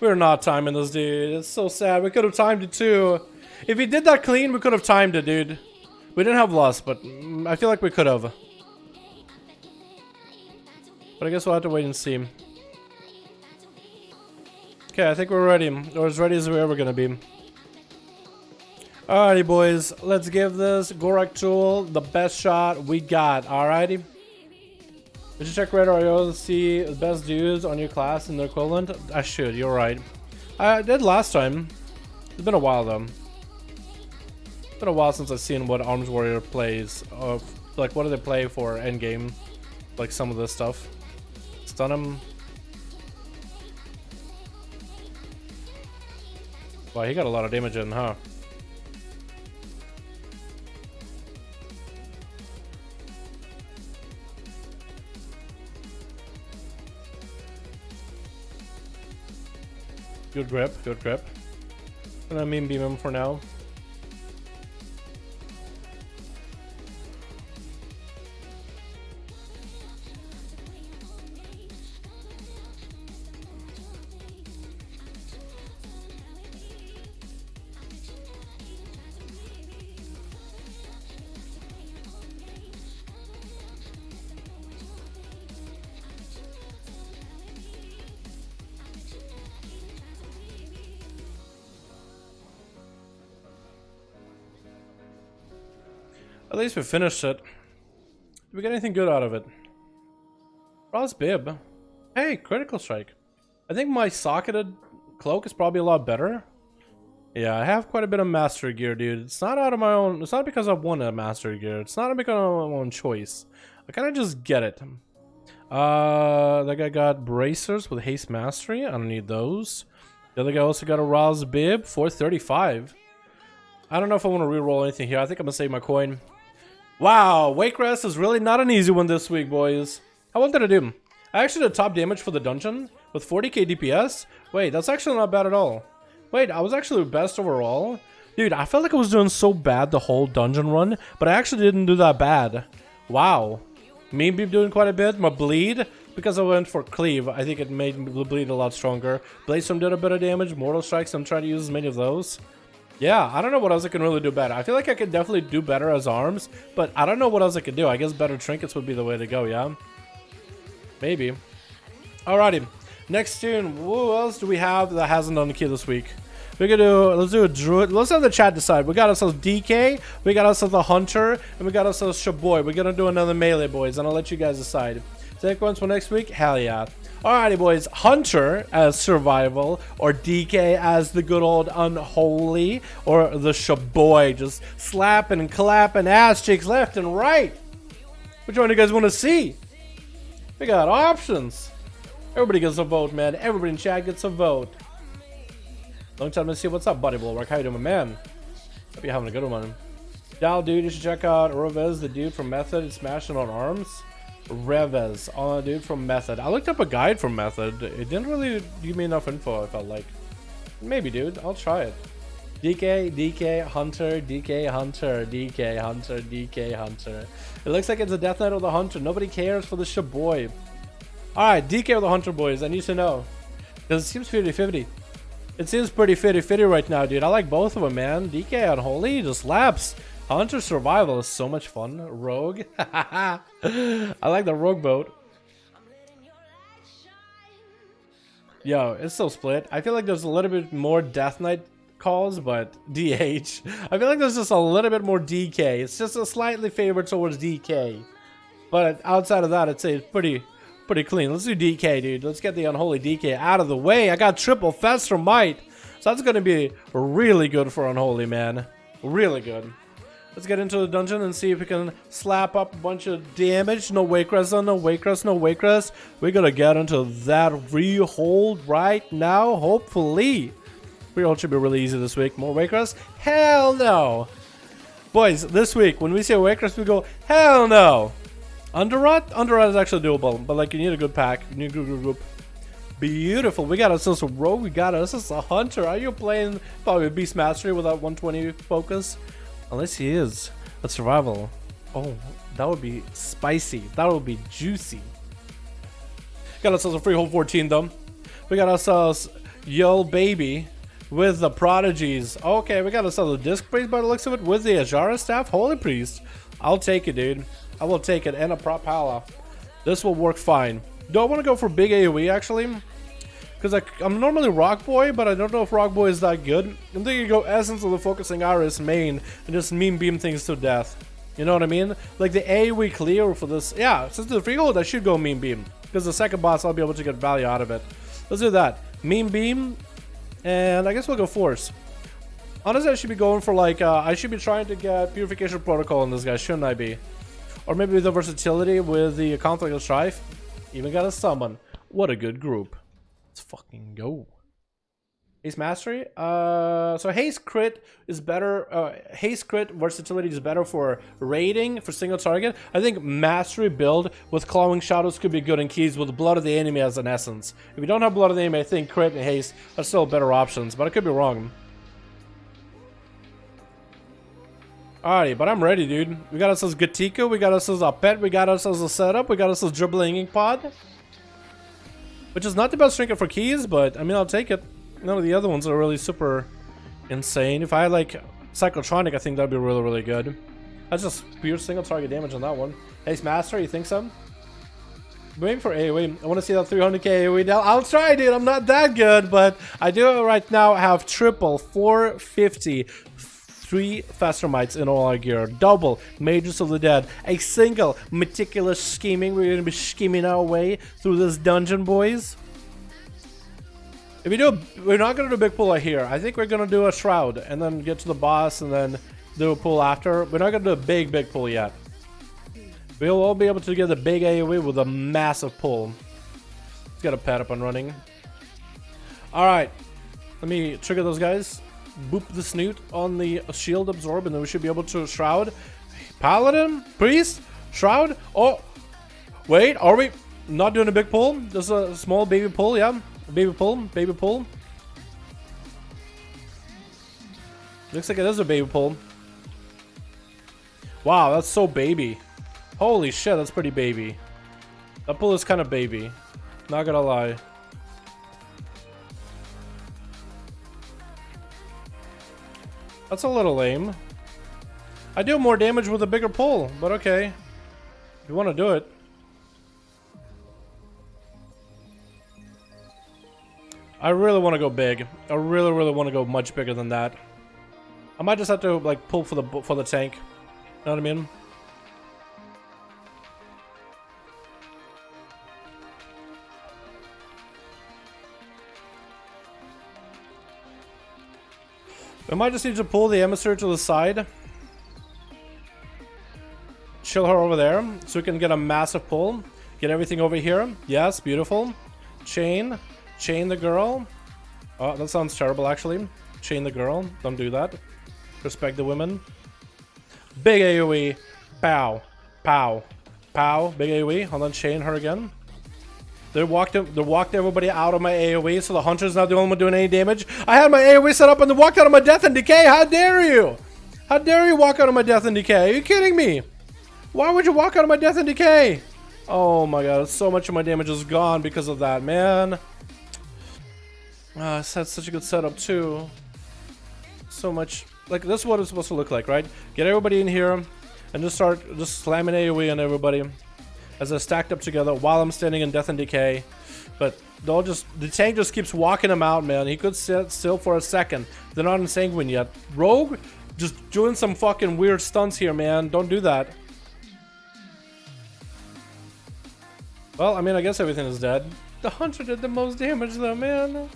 A: We're not timing this, dude. It's so sad. We could have timed it too. If he did that clean, we could have timed it, dude. We didn't have loss, but I feel like we could have. But I guess we'll have to wait and see. Okay, I think we're ready. Or as ready as we're ever gonna be. Alrighty, boys. Let's give this Gorak tool the best shot we got. Alrighty. Did you check Radar to see the best dudes on your class and their equivalent? I should, you're right. I did last time. It's been a while though. It's been a while since I've seen what Arms Warrior plays. Like what do they play for endgame? Like some of this stuff. Stun him. Wow, he got a lot of damage in, huh? Good grip, good grip. Gonna meme beam him for now. At least we finished it. Did we get anything good out of it? Ross Bib. Hey, critical strike. I think my socketed cloak is probably a lot better. Yeah, I have quite a bit of master gear, dude. It's not out of my own. It's not because I won a master gear. It's not because of my own choice. I kind of just get it. That guy got bracers with haste mastery. I don't need those. The other guy also got a Ross Bib, 435. I don't know if I want to reroll anything here. I think I'm gonna save my coin. Wow, Wake Rest is really not an easy one this week, boys. How well did I do? I actually did top damage for the dungeon with 40k DPS. Wait, that's actually not bad at all. Wait, I was actually best overall? Dude, I felt like I was doing so bad the whole dungeon run, but I actually didn't do that bad. Wow. Me be doing quite a bit. My bleed, because I went for cleave, I think it made the bleed a lot stronger. Blade Storm did a bit of damage. Mortal Strikes, I'm trying to use as many of those. Yeah, I don't know what else I can really do better. I feel like I could definitely do better as arms, but I don't know what else I could do. I guess better trinkets would be the way to go, yeah? Maybe. Alrighty. Next tune. Who else do we have that hasn't done the key this week? We're gonna do, let's do a druid. Let's have the chat decide. We got ourselves DK, we got ourselves a hunter, and we got ourselves Shaboy. We're gonna do another melee, boys, and I'll let you guys decide. Take ones for next week? Hell yeah. Alrighty, boys. Hunter as survival, or DK as the good old unholy, or the Shaboy just slapping and clapping ass cheeks left and right. Which one do you guys want to see? We got options. Everybody gets a vote, man. Everybody in chat gets a vote. Long time to see. What's up, buddy Bulwark? How you doing, man? Hope you're having a good one. Dal, dude, you should check out Revez, the dude from Method. It's smashing on arms. Revez, dude from Method. I looked up a guide from Method. It didn't really give me enough info, I felt like. Maybe, dude. I'll try it. DK, DK, Hunter, DK, Hunter, DK, Hunter, DK, Hunter. It looks like it's a Death Knight of the Hunter. Nobody cares for the Shaboy. Alright, DK or the Hunter, boys. I need to know. Because it seems 50-50. It seems pretty 50-50 right now, dude. I like both of them, man. DK Unholy just slaps. Hunter Survival is so much fun. Rogue. I like the Rogue boat. Yo, it's so split. I feel like there's a little bit more Death Knight calls, but DH. I feel like there's just a little bit more DK. It's just a slightly favored towards DK. But outside of that, I'd say it's pretty clean. Let's do DK, dude. Let's get the Unholy DK out of the way. I got triple Fester Might. So that's going to be really good for Unholy, man. Really good. Let's get into the dungeon and see if we can slap up a bunch of damage. No Wake Rest, no Wake Rest, no Wake Rest. We're going to get into that rehold right now, hopefully. Rehold should be really easy this week. More Wake Rest? Hell no. Boys, this week, when we say Wake Rest, we go, hell no. Underrot? Underrot is actually doable, but like you need a good pack. You need a good group. Beautiful. We got us a Rogue. We got us a Hunter. Are you playing probably Beast Mastery without 120 focus? Unless he is. But survival. Oh, that would be spicy. That would be juicy. Got ourselves a Freehold 14 though. We got ourselves Yo Baby with the Prodigies. Okay, we got ourselves a Disc Priest by the looks of it with the Ajara Staff. Holy Priest. I'll take it, dude. I will take it. And a Prop Hala. This will work fine. Do I want to go for big AoE actually? Because I'm normally Rock Boy, but I don't know if Rock Boy is that good. I'm thinking go Essence of the Focusing Iris main and just meme beam things to death. You know what I mean? Like the AoE clear for this. Yeah, since the Freehold, I should go meme beam. Because the second boss, I'll be able to get value out of it. Let's do that. Meme beam. And I guess we'll go Force. Honestly, I should be going for like, I should be trying to get Purification Protocol in this guy, shouldn't I be? Or maybe the versatility with the Conflict of Strife. Even got a Summon. What a good group. Let's fucking go. Haste Mastery. So Haste Crit is better. Haste Crit versatility is better for raiding, for single target. I think Mastery build with Clawing Shadows could be good in keys with Blood of the Enemy as an essence. If you don't have Blood of the Enemy, I think Crit and Haste are still better options, but I could be wrong. Alrighty, but I'm ready, dude. We got ourselves Gatika, we got ourselves a pet, we got ourselves a setup, we got ourselves Dribbling Ink Pod. Which is not the best trinket for keys, but I mean, I'll take it. None of the other ones are really super insane. If I had like Psychotronic, I think that'd be really, really good. That's just pure single target damage on that one. Haste Master, you think so? Waiting for AoE. I want to see that 300k AoE now. I'll try, dude. I'm not that good, but I do right now have triple 450. 3 Faster Mites in all our gear, double Mages of the Dead, a single meticulous scheming. We're gonna be scheming our way through this dungeon, boys. If we do, we're not gonna do a big pull out here. I think we're gonna do a Shroud and then get to the boss and then do a pull after. We're not gonna do a big pull yet. We'll all be able to get a big AoE with a massive pull. Let's get a pet up and running. All right, let me trigger those guys. boop the snoot on the shield absorb, and then we should be able to shroud. Paladin? Priest? Shroud? Oh, wait, are we not doing a big pull? Just a small baby pull, yeah. Baby pull, baby pull. Looks like it is a baby pull. Wow, that's so baby. Holy shit, that's pretty baby. That pull is kind of baby. Not gonna lie. That's a little lame. I do more damage with a bigger pull, but okay. If you want to do it. I really want to go big. I really want to go much bigger than that. I might just have to like pull for the tank. You know what I mean? I might just need to pull the emissary to the side. Chill her over there so we can get a massive pull. Get everything over here. Yes, beautiful. Chain the girl. Oh, that sounds terrible actually. Chain the girl. Don't do that. Respect the women. Big AoE. Pow. Pow. Pow. Big AoE. Hold on, chain her again. They walked everybody out of my AoE, so the hunter's not the only one doing any damage. I had my AoE set up and they walked out of my death and decay. How dare you? How dare you walk out of my death and decay? Are you kidding me? Why would you walk out of my death and decay? Oh my god, so much of my damage is gone because of that, man. That's such a good setup too. So much. Like, this is what it's supposed to look like, right? Get everybody in here and just start slamming AoE on everybody as they're stacked up together while I'm standing in death and decay. But the tank just keeps walking him out, man. He could sit still for a second. They're not in sanguine yet. Rogue, just doing some fucking weird stunts here, man. Don't do that. Well, I mean, I guess everything is dead. The hunter did the most damage though, man.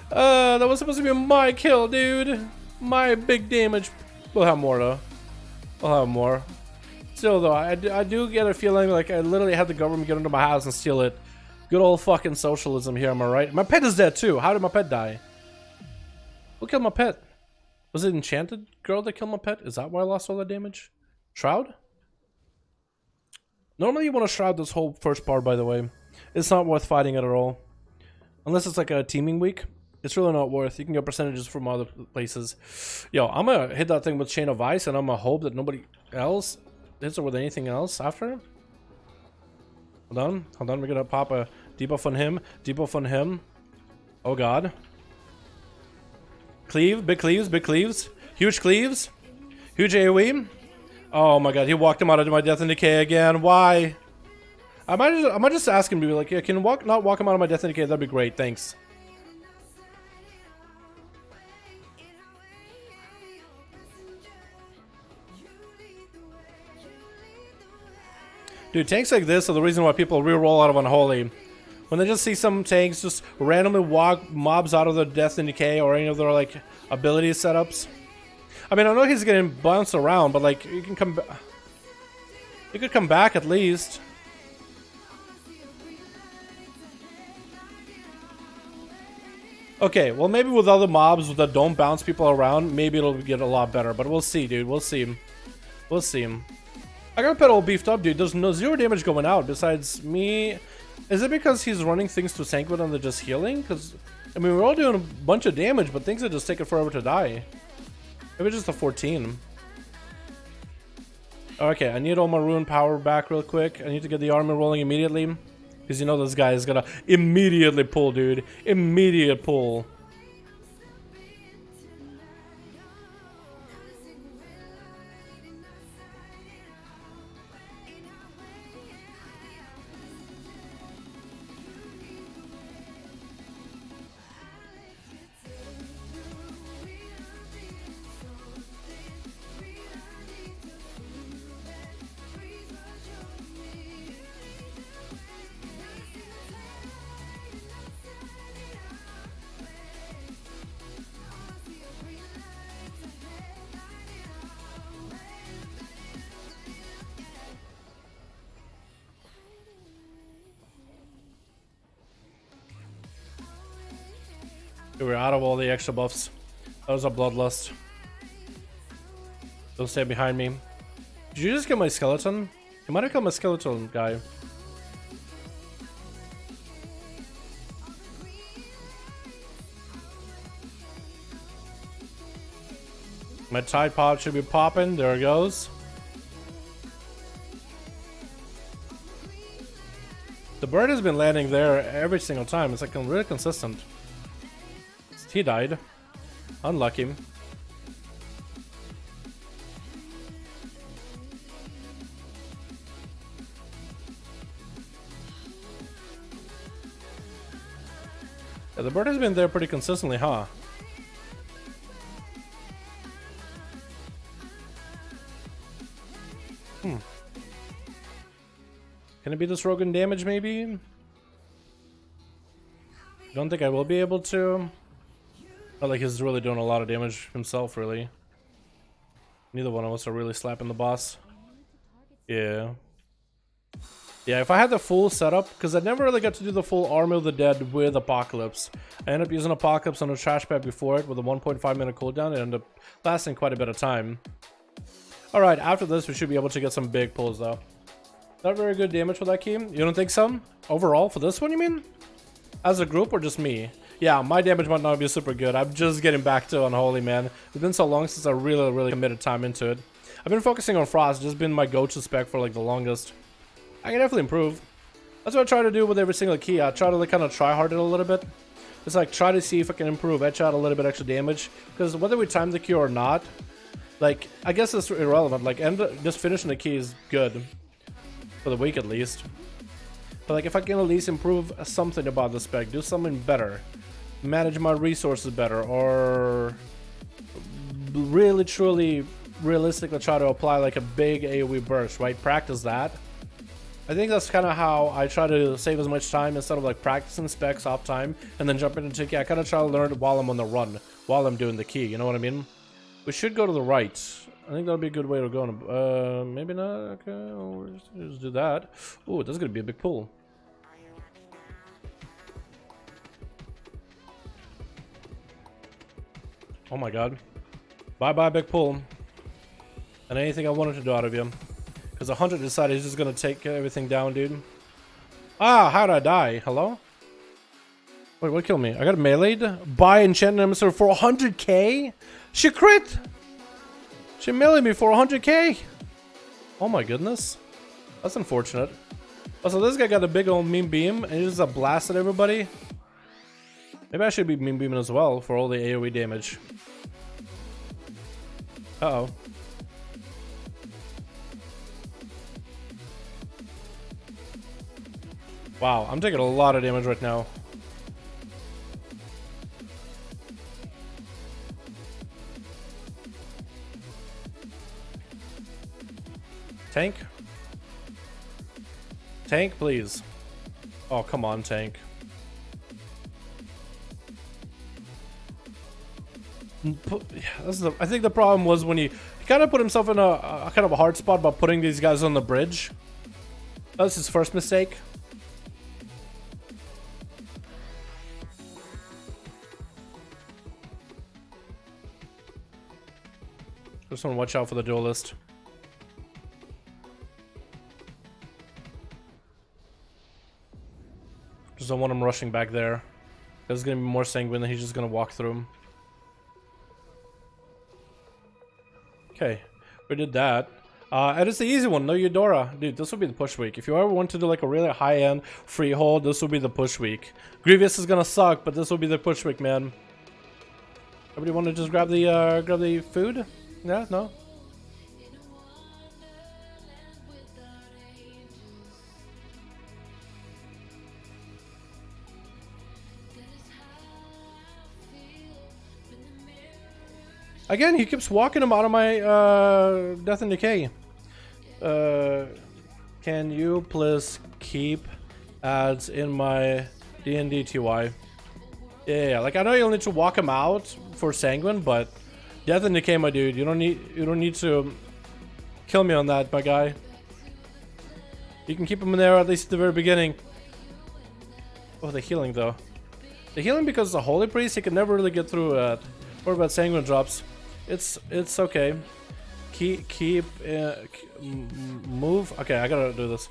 A: That was supposed to be my kill, dude. My big damage. We'll have more though. We'll have more. Still though, I do get a feeling like I literally had the government get into my house and steal it. Good old fucking socialism here, am I right? My pet is dead too. How did my pet die? Who killed my pet? Was it Enchanted Girl that killed my pet? Is that why I lost all that damage? Shroud? Normally you want to shroud this whole first part, by the way. It's not worth fighting it at all. Unless it's like a teaming week. It's really not worth. You can get percentages from other places. Yo, I'm gonna hit that thing with Chain of Ice and I'm gonna hope that nobody else hits it with anything else after. Hold on, we're gonna pop a debuff on him. Debuff on him. Oh god. Cleave, big cleaves, big cleaves. Huge cleaves. Huge AoE. Oh my god, he walked him out of my death and decay again. Why? I might just ask him to be like, yeah, can you not walk him out of my death and decay? That'd be great, thanks. Dude, tanks like this are the reason why people reroll out of Unholy. When they just see some tanks just randomly walk mobs out of their death and decay or any of their like ability setups. I mean, I know he's getting bounced around, but like you can come back. You could come back at least. Okay, well maybe with other mobs that don't bounce people around, maybe it'll get a lot better. But we'll see, dude. We'll see. We'll see. I got my pet all beefed up, dude. There's no zero damage going out besides me. Is it because he's running things to Sanguine and they're just healing? Because, I mean, we're all doing a bunch of damage, but things are just taking forever to die. Maybe just a 14. Okay, I need all my rune power back real quick. I need to get the army rolling immediately. Because you know this guy is gonna immediately pull, dude. Immediate pull. We're out of all the extra buffs. That was a bloodlust. Don't stay behind me. Did you just kill my skeleton? You might have killed my skeleton guy. My Tide Pod should be popping. There it goes. The bird has been landing there every single time. It's like really consistent. He died. Unlucky. Yeah, the bird has been there pretty consistently, huh? Can it be this Rogan damage, maybe? Don't think I will be able to. Not like he's really doing a lot of damage himself, really. Neither one of us are really slapping the boss. Yeah. Yeah, if I had the full setup, because I never really got to do the full Army of the Dead with Apocalypse. I ended up using Apocalypse on a trash pad before it with a 1.5 minute cooldown. It ended up lasting quite a bit of time. Alright, after this we should be able to get some big pulls though. Not very good damage for that key. You don't think so? Overall for this one, you mean? As a group or just me? Yeah, my damage might not be super good. I'm just getting back to Unholy, man. It's been so long since I really committed time into it. I've been focusing on Frost, just been my go-to spec for like the longest. I can definitely improve. That's what I try to do with every single key. I try to like kind of try hard it a little bit. It's like try to see if I can improve, etch out a little bit extra damage. Because whether we time the key or not, like I guess it's irrelevant. Like just finishing the key is good. For the week at least. But like if I can at least improve something about the spec, do something better, manage my resources better, or really truly realistically try to apply like a big AoE burst, right? Practice that. I think that's kind of how I try to save as much time instead of like practicing specs off time and then jumping into key. I kind of try to learn while I'm on the run, while I'm doing the key, you know what I mean? We should go to the right. I think that'll be a good way to go. Maybe not. Okay, we'll just do that. Ooh, this is gonna be a big pull. Oh my god. Bye bye, big pull. And anything I wanted to do out of you. Because 100 decided he's just gonna take everything down, dude. Ah, how did I die? Hello? Wait, what killed me? I got meleeed by Enchanted Emissary for 100k? She crit! She meleeed me for 100k! Oh my goodness. That's unfortunate. Oh, so this guy got a big old meme beam and he just blasted everybody. Maybe I should be meme beaming as well for all the AoE damage. Uh-oh. Wow, I'm taking a lot of damage right now. Tank? Tank, please. Oh, come on, tank. I think the problem was when he kind of put himself in a kind of a hard spot by putting these guys on the bridge. That was his first mistake. Just want to watch out for the duelist. Just don't want him rushing back there. There's gonna be more sanguine, and he's just gonna walk through him. Okay, we did that. And it's the easy one, no Eudora. Dude, this will be the push week. If you ever want to do like a really high-end freehold, this will be the push week. Grievous is gonna suck, but this will be the push week, man. Everybody want to just grab the food? Yeah, no? Again, he keeps walking him out of my Death and Decay. Can you please keep ads in my D&D TY? Yeah, like I know you'll need to walk him out for Sanguine, but Death and Decay, my dude, you don't need to kill me on that, my guy. You can keep him in there at least at the very beginning. Oh, the healing though. The healing, because the Holy Priest, he can never really get through it. What about sanguine drops? It's okay. Move. Okay, I gotta do this.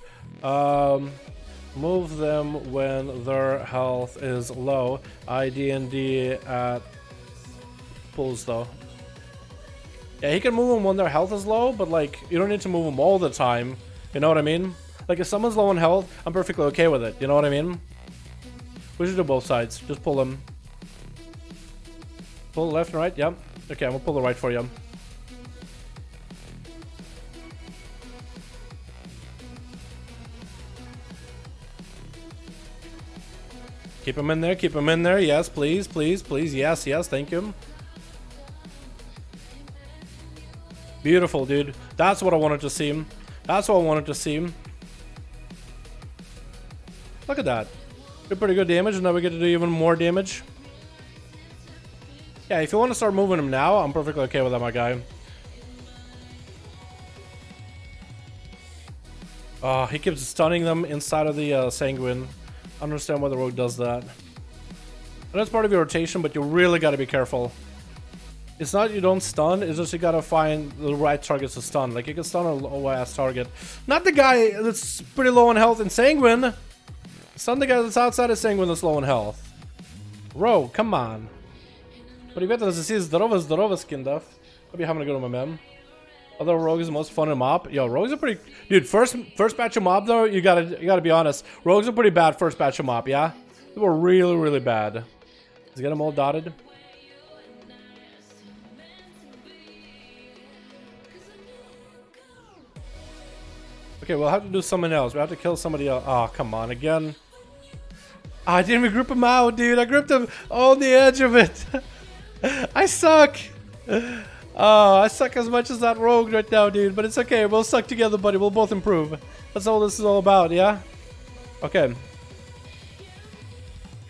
A: Move them when their health is low. ID&D at pulls though. Yeah, he can move them when their health is low, but like you don't need to move them all the time. You know what I mean? Like if someone's low on health, I'm perfectly okay with it. You know what I mean? We should do both sides. Just pull them. Pull left and right. Yep. Okay, I'm gonna pull the right for you. Keep him in there. Keep him in there. Yes, please, please, please. Yes, yes. Thank you. Beautiful, dude. That's what I wanted to see. That's what I wanted to see. Look at that. Did pretty good damage, and now we get to do even more damage. Yeah, if you want to start moving him now, I'm perfectly okay with that, my guy. Oh, he keeps stunning them inside of the sanguine. I understand why the rogue does that. And that's part of your rotation, but you really got to be careful. It's not you don't stun, it's just you gotta find the right targets to stun. Like you can stun a low-ass target. Not the guy that's pretty low on health in sanguine. Stun the guy that's outside of sanguine that's low on health. Rogue, come on. Ребята, здесь здорово скиндов. Hope you're having a good one, my man. Although rogue is the most fun in mob. Yo, rogues are pretty. Dude, first batch of mob though, you gotta be honest. Rogues are pretty bad first batch of mob, yeah? They were really bad. Let's get them all dotted. Okay, we'll have to do something else. We have to kill somebody else. Oh, come on, again. Oh, I didn't even group him out, dude. I gripped him on the edge of it. I suck. Oh, I suck as much as that rogue right now, dude. But it's okay. We'll suck together, buddy. We'll both improve. That's all this is all about, yeah? Okay. I'm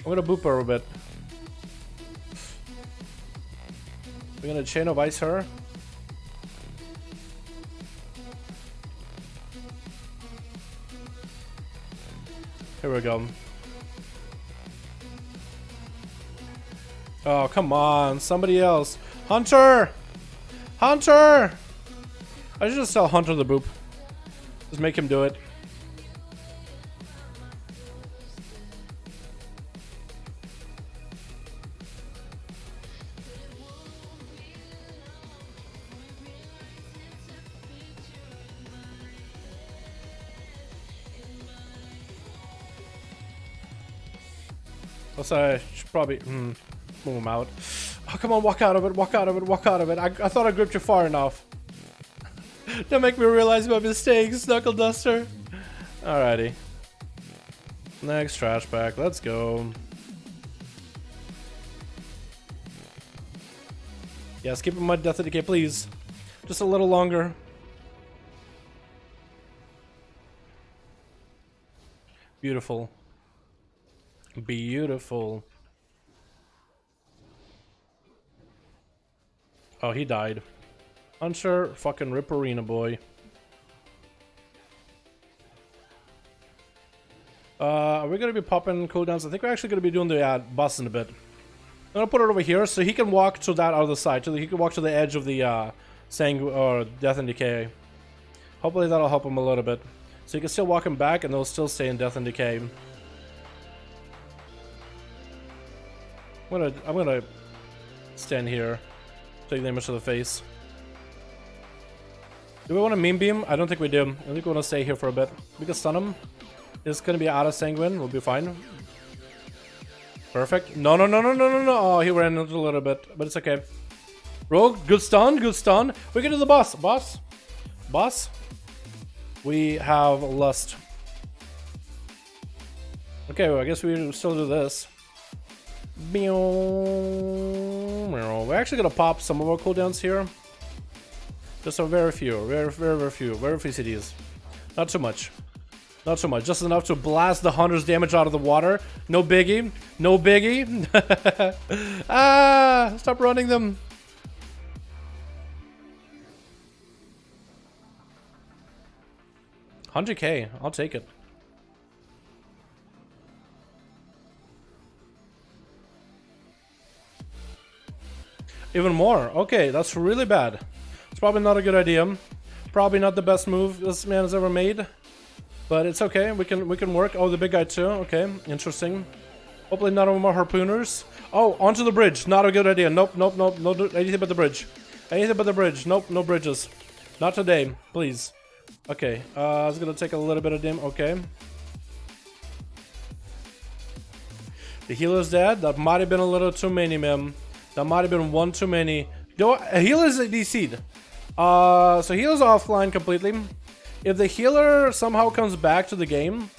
A: gonna boop her a bit. We're gonna chain of ice her. Here we go. Oh, come on. Somebody else. Hunter! Hunter! I should just tell Hunter the boop. Just make him do it. Also, I should probably move him out. Oh, come on, walk out of it, walk out of it, walk out of it. I thought I gripped you far enough. Don't make me realize my mistakes, Knuckle Duster. Alrighty. Next trash bag, let's go. Yes, keep him my death decay, please. Just a little longer. Beautiful. Beautiful. Oh, he died. Unsure, fucking Ripperina boy. Are we gonna be popping cooldowns? I think we're actually gonna be doing the boss in a bit. I'm gonna put it over here so he can walk to that other side. So he can walk to the edge of the or Death and Decay. Hopefully that'll help him a little bit. So you can still walk him back and they'll still stay in Death and Decay. I'm gonna stand here, take damage to the face. Do we want to meme beam? I don't think we do. I think we want to stay here for a bit. We can stun him. It's gonna be out of sanguine. We'll be fine. Perfect. No. Oh, he ran into a little bit, but it's okay. Rogue, good stun, good stun. We can do the boss. Boss. We have lust. Okay, well, I guess we still do this. We're actually gonna pop some of our cooldowns here. Just a very few CDs. Not too much. Not too much. Just enough to blast the hunter's damage out of the water. No biggie. No biggie. Ah! Stop running them. $100K. I'll take it. Even more. Okay, that's really bad. It's probably not a good idea. Probably not the best move this man has ever made. But it's okay. We can work. Oh, the big guy too. Okay, interesting. Hopefully none of them are harpooners. Oh, onto the bridge. Not a good idea. Nope, nope, nope. No, anything but the bridge. Anything but the bridge. Nope, no bridges. Not today, please. Okay, I was gonna take a little bit of dim. Okay. The healer's dead. That might have been a little too many, man. That might have been one too many. No, healer's DC'd. So healer's offline completely. If the healer somehow comes back to the game,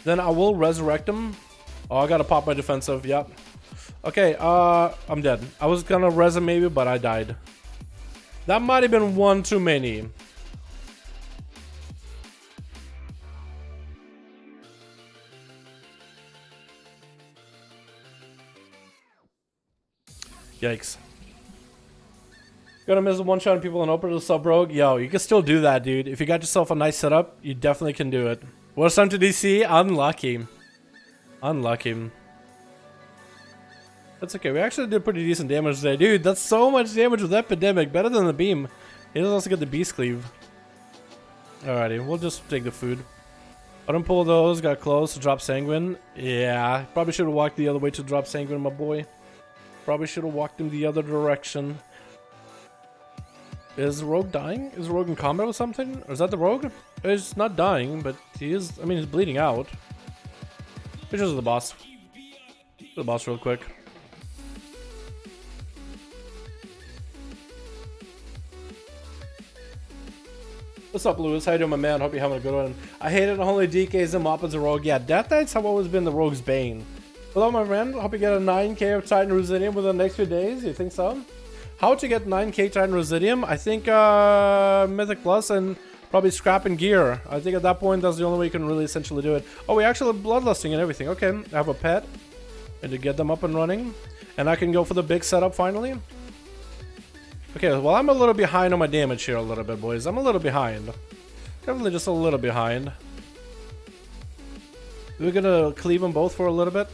A: then I will resurrect him. Oh, I gotta pop my defensive. Yep. Okay, I'm dead. I was gonna res him maybe, but I died. That might have been one too many. Yikes. Gonna miss one shot on people and open to sub rogue. Yo, you can still do that, dude. If you got yourself a nice setup, you definitely can do it. Worst time to DC? Unlucky. Unlucky. That's okay. We actually did pretty decent damage today. Dude, that's so much damage with Epidemic. Better than the beam. He does also get the beast cleave. Alrighty, we'll just take the food. I don't pull those. Got close to drop sanguine. Yeah, probably should have walked the other way to drop sanguine, my boy. Probably should have walked in the other direction. Is Rogue dying? Is Rogue in combat with something? Or is that the Rogue? He's not dying, but he is. I mean, he's bleeding out. Pictures of the boss. The boss real quick. What's up, Lewis? How you doing, my man? Hope you're having a good one. I hate it. Only DKs and mop as a rogue. Yeah, Death Knights have always been the rogue's bane. Hello, my friend. Hope you get a 9k of Titan Residium within the next few days. You think so? How to get 9k Titan Residium? I think Mythic Plus and probably scrap and gear. I think at that point that's the only way you can really essentially do it. Oh, we actually have bloodlusting and everything. Okay, I have a pet. And to get them up and running. And I can go for the big setup finally. Okay, well, I'm a little behind on my damage here a little bit, boys. I'm a little behind. Definitely just a little behind. We're gonna cleave them both for a little bit.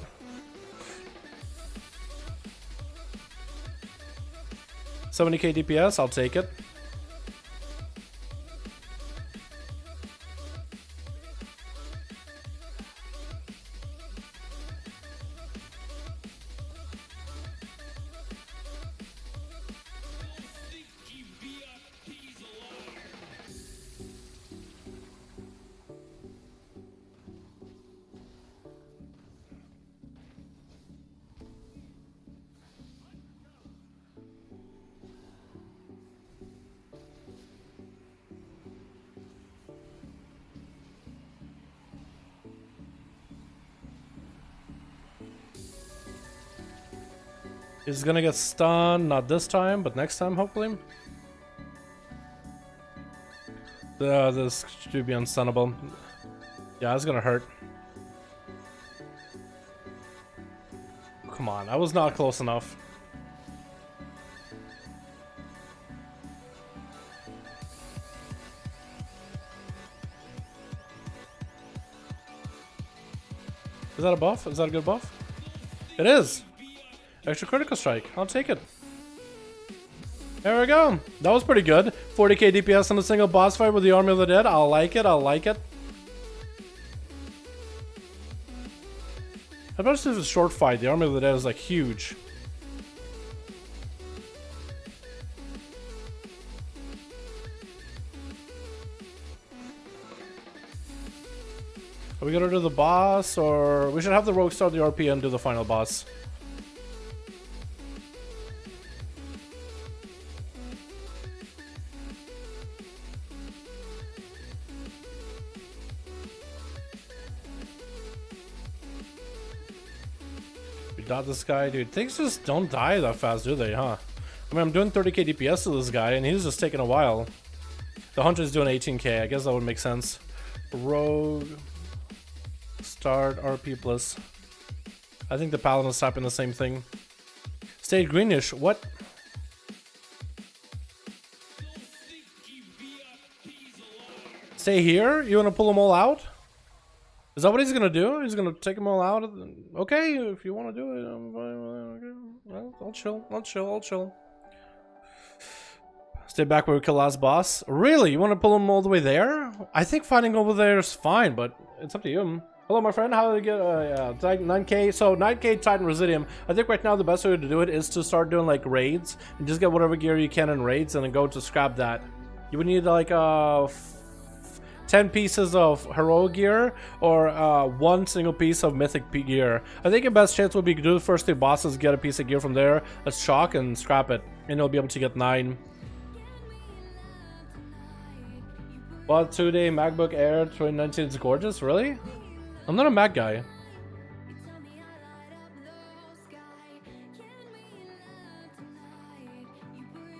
A: $70k DPS, I'll take it. He's gonna get stunned, not this time, but next time, hopefully. This should be unstunnable. Yeah, it's gonna hurt. Come on, I was not close enough. Is that a buff? Is that a good buff? It is! Extra critical strike. I'll take it. There we go. That was pretty good. 40k DPS on a single boss fight with the Army of the Dead. I'll like it. I'll like it. Especially if it's a short fight. The Army of the Dead is like huge. Are we gonna do the boss, or we should have the rogue start the RP and do the final boss? Dot this guy, dude. Things just don't die that fast, do they, huh? I mean, I'm doing 30k DPS to this guy, and he's just taking a while. The Hunter's doing 18k. I guess that would make sense. Rogue. Start RP plus. I think the Paladin's typing the same thing. Stayed greenish. What? Stay here? You want to pull them all out? Is that what he's gonna do? He's gonna take them all out? Okay, if you want to do it, I'm fine with it. Okay. Well, I'll chill. I'll chill. I'll chill. Stay back where we kill last boss. Really? You want to pull him all the way there? I think fighting over there is fine, but it's up to you. Hello, my friend. How did I get 9k? So 9k Titan Residium. I think right now the best way to do it is to start doing like raids and just get whatever gear you can in raids and then go to scrap that. You would need like 10 pieces of heroic gear or one single piece of mythic gear. I think your best chance would be to do the first 2 bosses, get a piece of gear from there, let's chalk and scrap it, and you'll be able to get 9. Bought 2-day MacBook Air 2019. It's gorgeous. Really? I'm not a Mac guy.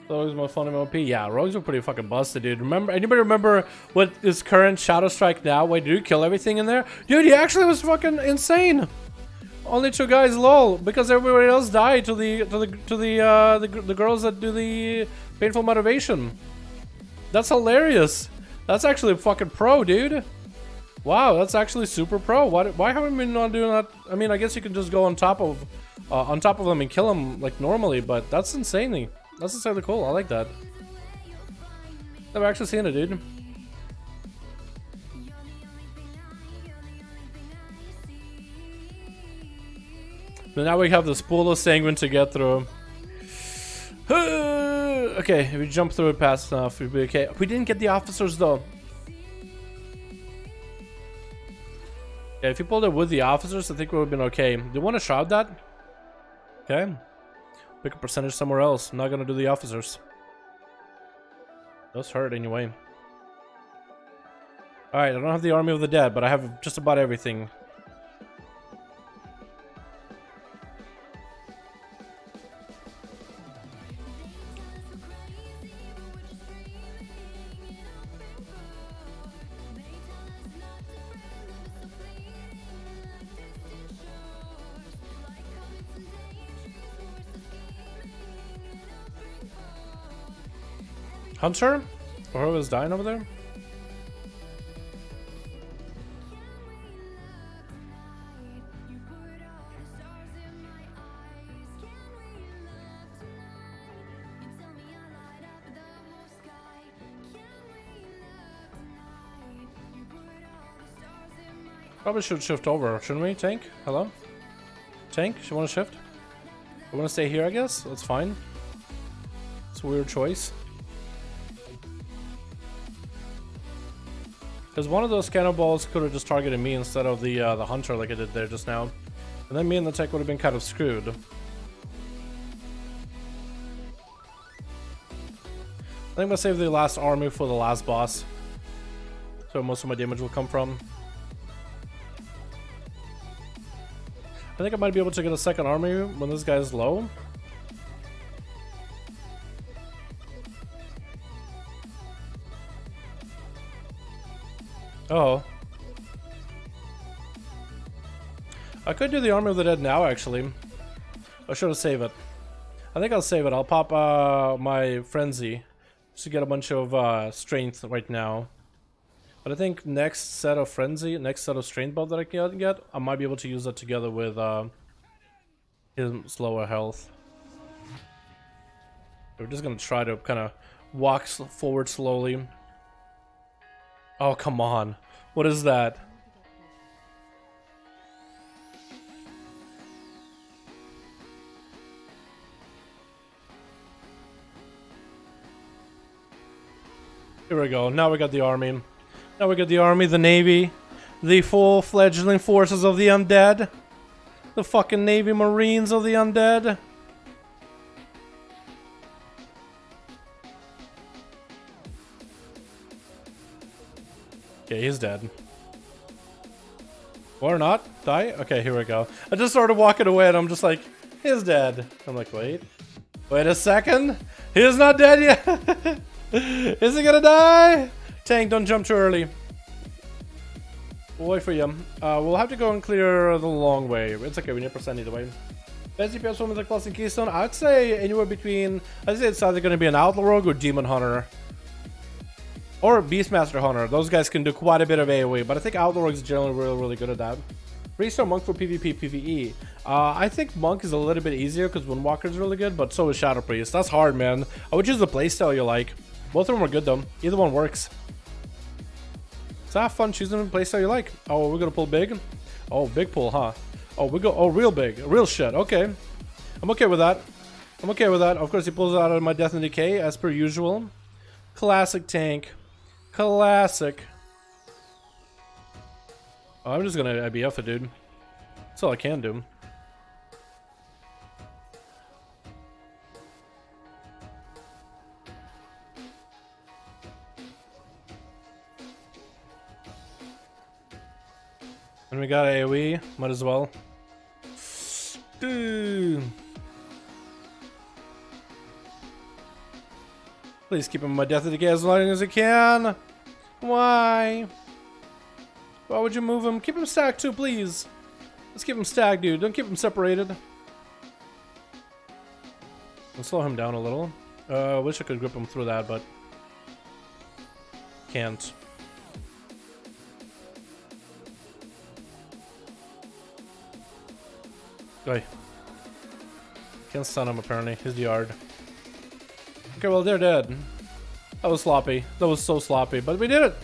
A: Rogues more fun in OP. Yeah, rogues are pretty fucking busted, dude. Remember? Anybody remember what is current Shadow Strike now? Wait, did you kill everything in there? Dude, he actually was fucking insane. Only 2 guys, lol, because everybody else died to the girls that do the painful motivation. That's hilarious. That's actually fucking pro, dude. Wow, that's actually super pro. Why haven't we not doing that? I mean, I guess you can just go on top of them and kill them like normally, but that's insanely cool. I like that. Never actually seen it, dude. But now we have this pool of sanguine to get through. Okay, if we jump through it fast enough, we'll be okay. We didn't get the officers though. Yeah, if you pulled it with the officers, I think we would have been okay. Do you want to shroud that? Okay. Pick a percentage somewhere else. I'm not gonna do the officers. Those hurt anyway. Alright, I don't have the army of the dead, but I have just about everything. Hunter? Or who was dying over there? Probably should shift over, shouldn't we? Tank? Hello? Tank? You want to shift? You want to stay here, I guess? That's fine. It's a weird choice. Because one of those cannonballs could have just targeted me instead of the hunter like I did there just now. And then me and the tech would have been kind of screwed. I think I'm going to save the last army for the last boss. So most of my damage will come from. I think I might be able to get a second army when this guy is low. Oh. I could do the Army of the Dead now, actually. I should have saved it. I think I'll save it. I'll pop my Frenzy just to get a bunch of strength right now. But I think next set of Frenzy, next set of strength buff that I can get, I might be able to use that together with his slower health. We're just gonna try to kind of walk forward slowly. Oh, come on. What is that? Here we go. Now we got the army. Now we got the army, the navy, the full-fledgling forces of the undead. The fucking navy marines of the undead. Okay, he's dead. Or not. Die? Okay, here we go. I just started walking away and I'm just like, he's dead. I'm like, wait a second. He's not dead yet. Is he gonna die? Tank, don't jump too early. We'll wait for you. We'll have to go and clear the long way. It's okay, we need percent either way. Best DPS one with a class in Keystone? I'd say anywhere between, I'd say it's either gonna be an Outlaw Rogue or Demon Hunter. Or Beastmaster Hunter. Those guys can do quite a bit of AoE, but I think Outlaw Rogue is generally really good at that. Restore Monk for PvP, PvE. I think Monk is a little bit easier because Windwalker is really good, but so is Shadow Priest. That's hard, man. I would choose the playstyle you like. Both of them are good though. Either one works. So have fun choosing a playstyle you like. Oh, we're gonna pull big. Oh, big pull, huh? Oh, we go. Oh, real big, real shit. Okay, I'm okay with that. I'm okay with that. Of course, he pulls out of my Death and Decay as per usual. Classic tank. Classic. Oh, I'm just gonna IBF it, dude. That's all I can do. And we got AoE, might as well. Dude. Please keep him in my Death of Decay as long as I can. Why? Why would you move him? Keep him stacked too, please. Let's keep him stacked, dude. Don't keep him separated. Let's slow him down a little. I wish I could grip him through that, but can't. Go. Can't stun him apparently. He's the yard. Okay, well they're dead. That was sloppy. That was so sloppy, but we did it!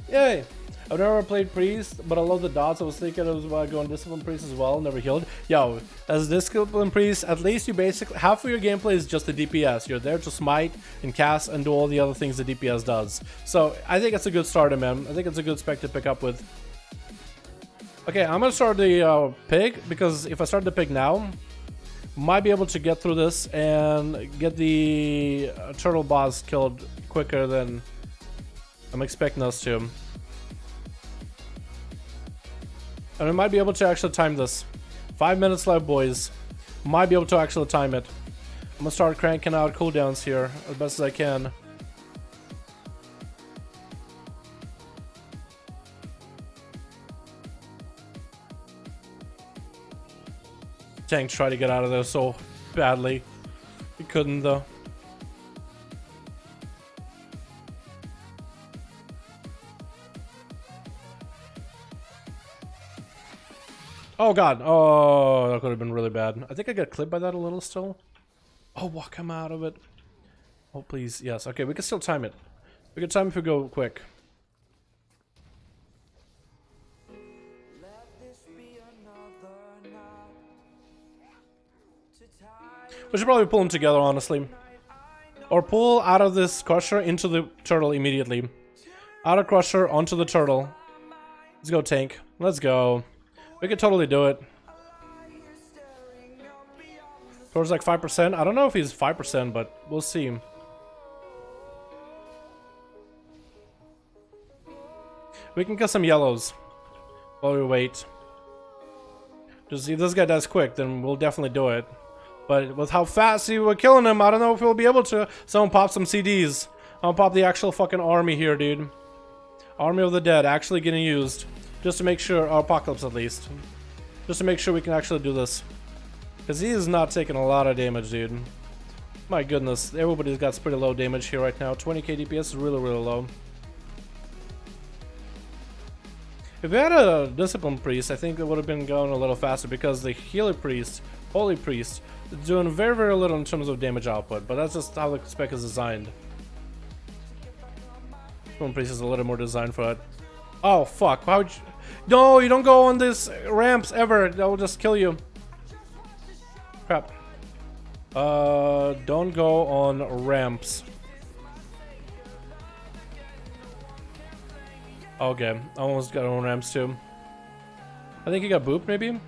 A: Yay! I've never played Priest, but I love the dots. I was thinking I was about going Discipline Priest as well. Never healed. Yo, as Discipline Priest, at least you basically half of your gameplay is just the DPS. You're there to smite and cast and do all the other things the DPS does. So I think it's a good starter, man. I think it's a good spec to pick up with. Okay, I'm gonna start the pig, because if I start the pig now, might be able to get through this and get the turtle boss killed quicker than I'm expecting us to. And we might be able to actually time this. 5 minutes left, boys. Might be able to actually time it. I'm gonna start cranking out cooldowns here as best as I can. Tank tried to get out of there so badly. He couldn't though. Oh god. Oh, that could have been really bad. I think I got clipped by that a little still. Oh, walk him out of it. Oh, please. Yes. Okay, we can still time it. We can time if we go quick. We should probably pull them together, honestly. Or pull out of this crusher into the turtle immediately. Out of crusher, onto the turtle. Let's go, tank. Let's go. We could totally do it. Towards like 5%. I don't know if he's 5%, but we'll see. We can get some yellows while we wait. Just if this guy dies quick, then we'll definitely do it. But with how fast we were killing him, I don't know if we'll be able to. Someone pop some CDs. I'll pop the actual fucking army here, dude. Army of the Dead actually getting used. Just to make sure, or Apocalypse at least. Just to make sure we can actually do this. Because he is not taking a lot of damage, dude. My goodness, everybody's got pretty low damage here right now. 20k DPS is really, really low. If we had a Discipline Priest, I think it would have been going a little faster because the Healer Priest, Holy Priest, is doing very, very little in terms of damage output. But that's just how the spec is designed. Discipline Priest is a little more designed for it. Oh, fuck. Why would you... No, you don't go on this ramps ever. That will just kill you. Crap. Don't go on ramps. Okay, I almost got on ramps too. I think he got booped, maybe?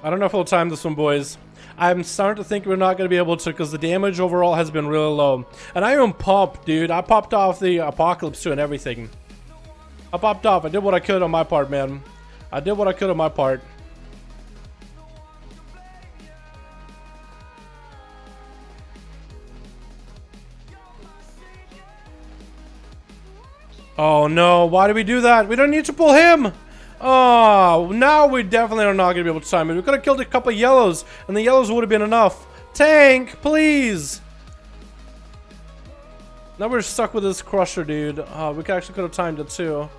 A: I don't know if we'll time this one, boys. I'm starting to think we're not going to be able to because the damage overall has been really low. And I even popped, dude. I popped off the Apocalypse too and everything. I popped off. I did what I could on my part, man. I did what I could on my part. Oh no, why did we do that? We don't need to pull him! Oh, now we definitely are not going to be able to time it. We could have killed a couple yellows, and the yellows would have been enough. Tank, please! Now we're stuck with this crusher, dude. We actually could have timed it too.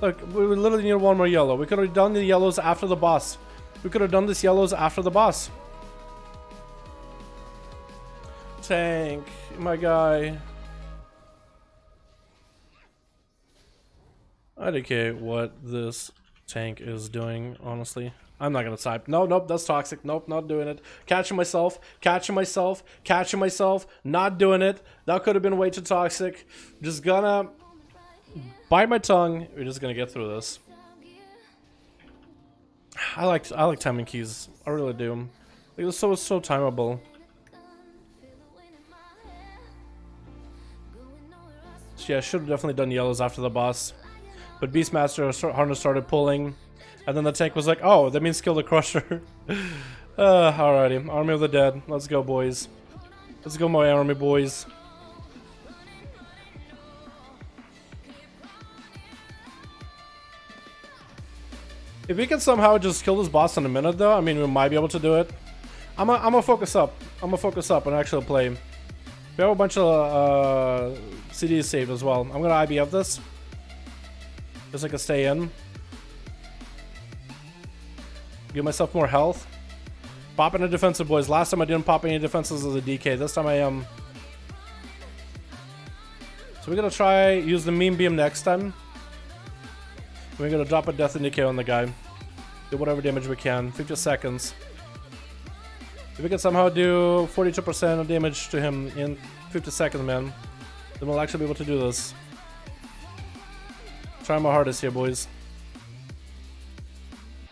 A: Look, we literally need one more yellow. We could have done the yellows after the boss. We could have done this yellows after the boss. Tank, my guy. I don't care what this tank is doing, honestly. I'm not gonna type. No, nope, that's toxic. Nope, not doing it. Catching myself, catching myself, catching myself. Not doing it. That could have been way too toxic. Just gonna bite my tongue. We're just gonna get through this. I like timing keys. I really do. It was so timeable. So yeah, I should have definitely done yellows after the boss. But Beastmaster Harness started pulling. And then the tank was like, oh, that means kill the Crusher. Alrighty. Army of the Dead. Let's go, boys. Let's go, my army boys. If we can somehow just kill this boss in a minute, though, I mean, we might be able to do it. I'm gonna focus up. I'm gonna focus up and actually play. We have a bunch of CDs saved as well. I'm gonna IBF this. Just so I can stay in. Give myself more health. Pop in a defensive, boys. Last time I didn't pop any defenses as a DK. This time I am. So we're gonna try use the meme beam next time. We're gonna drop a death and decay on the guy. Do whatever damage we can. 50 seconds. If we can somehow do 42% of damage to him in 50 seconds, man, then we'll actually be able to do this. Try my hardest here, boys.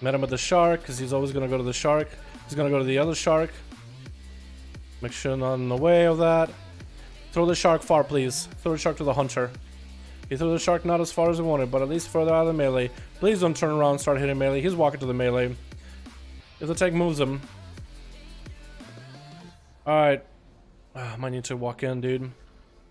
A: Met him at the shark, because he's always going to go to the shark. He's going to go to the other shark. Make sure not in the way of that. Throw the shark far, please. Throw the shark to the hunter. He threw the shark not as far as he wanted, but at least further out of the melee. Please don't turn around and start hitting melee. He's walking to the melee. If the tank moves him. Alright. I might need to walk in, dude.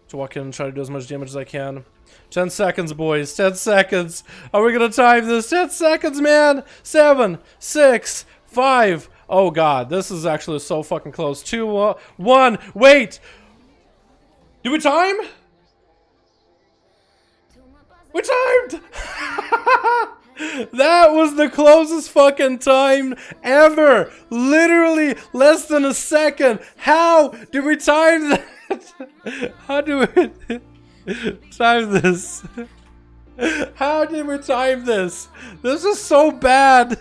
A: To walk in and try to do as much damage as I can. 10 seconds, boys. 10 seconds. Are we gonna time this? 10 seconds, man. 7, 6, 5. Oh god, this is actually so fucking close. 2, 1. Wait. Do we time? We timed. That was the closest fucking time ever. Literally less than a second. How did we time that? How do we time this? How did we time this? This is so bad.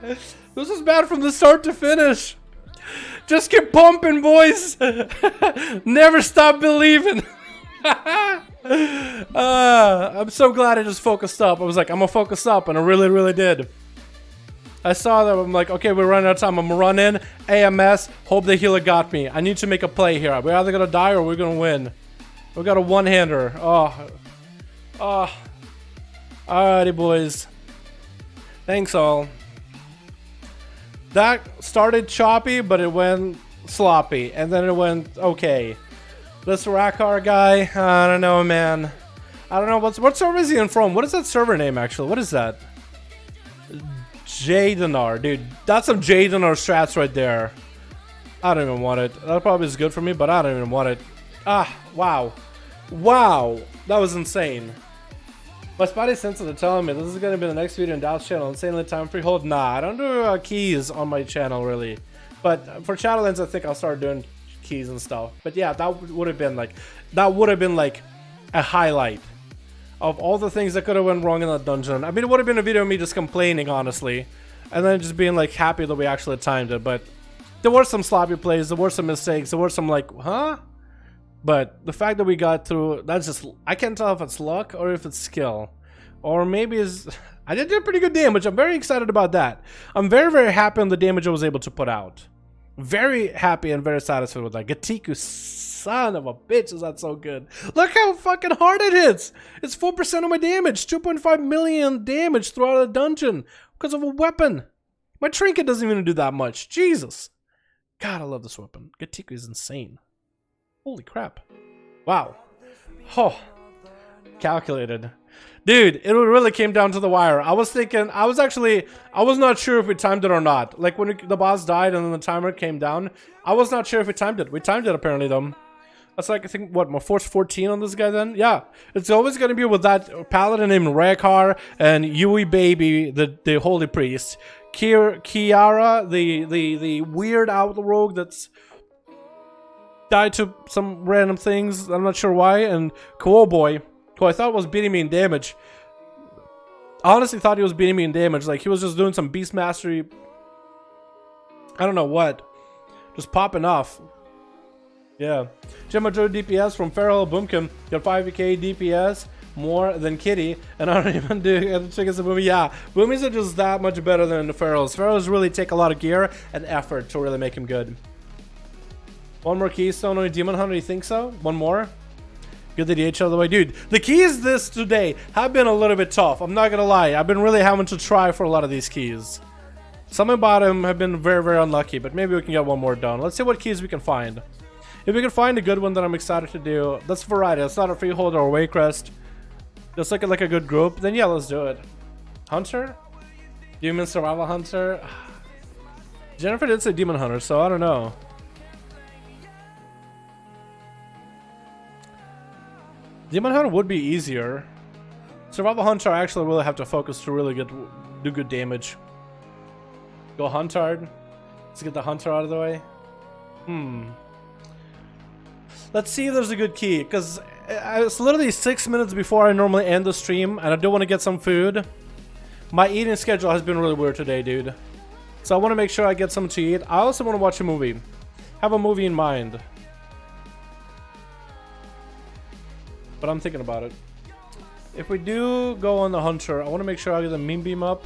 A: This is bad from the start to finish. Just keep pumping, boys. Never stop believing. I'm so glad I just focused up. I was like, I'm gonna focus up, and I really did. I saw that. I'm like, okay, we're running out of time. I'm gonna run in, AMS, hope the healer got me. I need to make a play here. We're either gonna die or we're gonna win. We got a one-hander. Alrighty, boys. Thanks all. That started choppy, but it went sloppy, and then it went okay. This Rakar guy, I don't know, man. I don't know what server is he in from? What is that server name actually? What is that? Jadenar, dude. That's some Jadenar strats right there. I don't even want it. That probably is good for me, but I don't even want it. Wow. Wow. That was insane. My spidey senses are telling me this is gonna be the next video in Dal's channel. Insanely time free hold. Nah, I don't do keys on my channel really. But for Shadowlands, I think I'll start doing keys and stuff. But yeah, that would have been like a highlight of all the things that could have went wrong in that dungeon. I mean, it would have been a video of me just complaining, honestly, and then just being like happy that we actually timed it. But there were some sloppy plays, there were some mistakes, there were some like, huh? But the fact that we got through, that's just, I can't tell if it's luck or if it's skill, or maybe is I did do pretty good damage. I'm very excited about that. I'm very happy on the damage I was able to put out. Very happy and very satisfied with that. Gatiku, son of a bitch, is that so good? Look how fucking hard it hits. It's 4% of my damage. 2.5 million damage throughout the dungeon because of a weapon. My trinket doesn't even do that much. Jesus. God, I love this weapon. Gatiku is insane. Holy crap. Wow. Oh. Calculated. Dude, it really came down to the wire. I was thinking, I was not sure if we timed it or not. Like when the boss died and then the timer came down, I was not sure if we timed it. We timed it apparently though. That's like, I think, what, my Force 14 on this guy then? Yeah. It's always going to be with that paladin named Rekar and Yui Baby, the Holy Priest. Kiara, the weird outlaw rogue that's died to some random things. I'm not sure why. And Cowboy, who I thought was beating me in damage. I honestly thought he was beating me in damage. Like, he was just doing some beast mastery. I don't know what. Just popping off. Yeah. Gemma Joe DPS from Feral Boomkin. Got 5k DPS. More than Kitty. And I don't even do chickens and Boomy. Yeah. Boomies are just that much better than the Ferals. Ferals really take a lot of gear and effort to really make him good. One more keystone on a Demon Hunter, you think so? One more? Get the DH out of the way. Dude, the keys this today have been a little bit tough. I'm not gonna lie. I've been really having to try for a lot of these keys. Some about them have been very, very unlucky, but maybe we can get one more done. Let's see what keys we can find. If we can find a good one that I'm excited to do, that's variety. It's not a freeholder or Waycrest. Just like a good group, then yeah, let's do it. Hunter? Human Survival Hunter? Jennifer did say Demon Hunter, so I don't know. Demon Hunter would be easier. Survival Hunter, I actually really have to focus to really do good damage. Go Huntard. Let's get the Hunter out of the way. Let's see if there's a good key, because it's literally 6 minutes before I normally end the stream, and I do want to get some food. My eating schedule has been really weird today, dude. So I want to make sure I get something to eat. I also want to watch a movie. Have a movie in mind. But I'm thinking about it. If we do go on the Hunter, I want to make sure I get the meme beam up.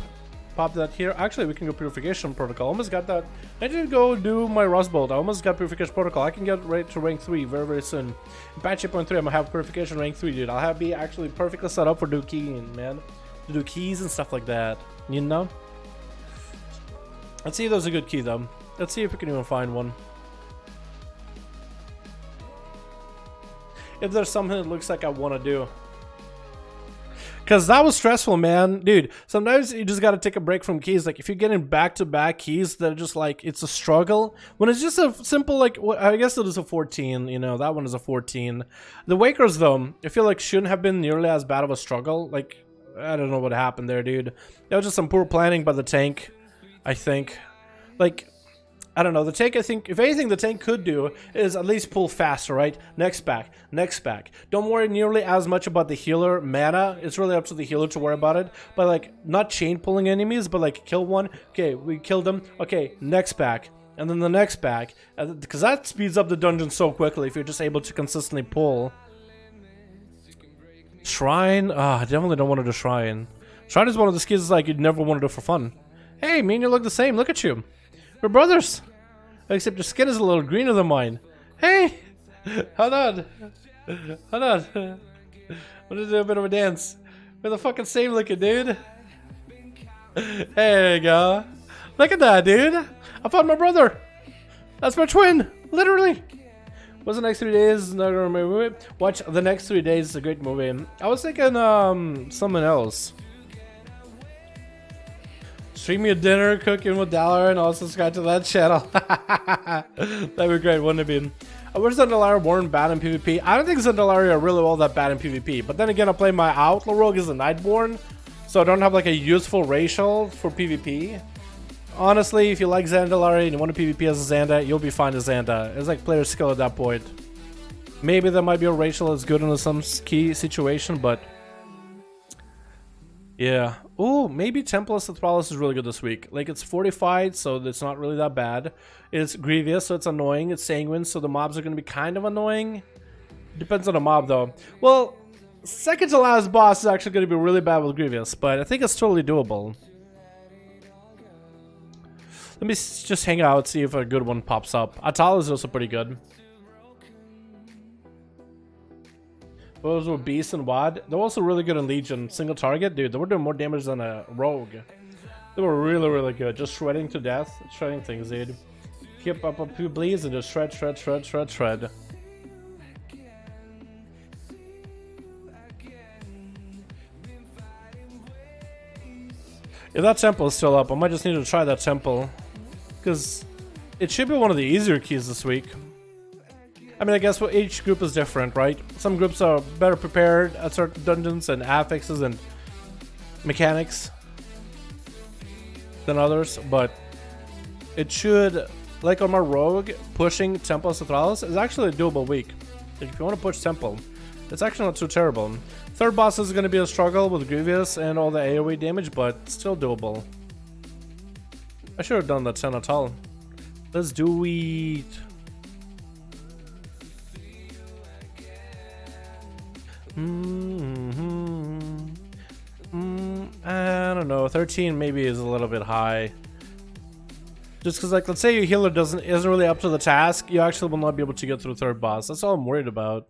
A: Pop that here. Actually, we can go Purification Protocol. Almost got that. I didn't go do my Rust Bolt. I almost got Purification Protocol. I can get right to rank 3 very, very soon. In patch 8.3, I'm gonna have Purification rank 3, dude. I'll be actually perfectly set up for do keying, man. To do keys and stuff like that. You know? Let's see if there's a good key, though. Let's see if we can even find one. If there's something that looks like I want to do. Because that was stressful, man. Dude, sometimes you just got to take a break from keys. Like, if you're getting back-to-back keys that are just like, it's a struggle. When it's just a simple, like, I guess it is a 14, you know, that one is a 14. The Wakers, though, I feel like shouldn't have been nearly as bad of a struggle. Like, I don't know what happened there, dude. That was just some poor planning by the tank, I think. Like, I don't know, the tank, I think, if anything the tank could do is at least pull faster, right? Next back, next back. Don't worry nearly as much about the healer mana. It's really up to the healer to worry about it. But, like, not chain pulling enemies, but, like, kill one. Okay, we killed them. Okay, next back. And then the next back. Because that speeds up the dungeon so quickly if you're just able to consistently pull. Shrine? I definitely don't want to do Shrine. Shrine is one of the skills, like, you'd never want to do for fun. Hey, me and you look the same. Look at you. We're brothers. Except your skin is a little greener than mine. Hey! Hold on. Hold on. I'm gonna do a bit of a dance. We're the fucking same looking, dude. There you go. Look at that, dude. I found my brother. That's my twin. Literally. What's the next 3 days? Another movie. Watch The Next 3 Days. It's a great movie. I was thinking something else. Stream me a dinner, cooking with Dalaran, and also subscribe to that channel. That'd be great, wouldn't it be? Where's Zandalari born bad in PvP? I don't think Zandalari are really all that bad in PvP. But then again, I play my Outlaw Rogue as a Nightborn, so I don't have like a useful racial for PvP. Honestly, if you like Zandalari and you want to PvP as a Xanda, you'll be fine as Xanda. It's like player skill at that point. Maybe there might be a racial that's good in some key situation, but... yeah. Oh, maybe Templars of Thrallus is really good this week. Like, it's fortified, so it's not really that bad. It's Grievous, so it's annoying. It's Sanguine, so the mobs are going to be kind of annoying. Depends on the mob, though. Well, second to last boss is actually going to be really bad with Grievous, but I think it's totally doable. Let me just hang out, see if a good one pops up. Atal is also pretty good. Those were Beast and Wad. They're also really good in Legion. Single target, dude. They were doing more damage than a Rogue. They were really, really good. Just shredding to death. Shredding things, dude. Keep up a few bleeds and just shred, shred, shred, shred, shred. If that temple is still up, I might just need to try that temple. Because it should be one of the easier keys this week. I mean, I guess what each group is different, right? Some groups are better prepared at certain dungeons and affixes and mechanics than others, but it should, like on my rogue, pushing Temple Centralis is actually a doable week. Like if you want to push Temple, it's actually not too terrible. Third boss is going to be a struggle with Grievous and all the AoE damage, but still doable. I should have done that 10 at all. Let's do it. I don't know. 13 maybe is a little bit high. Just because, like, let's say your healer isn't really up to the task, you actually will not be able to get through third boss. That's all I'm worried about.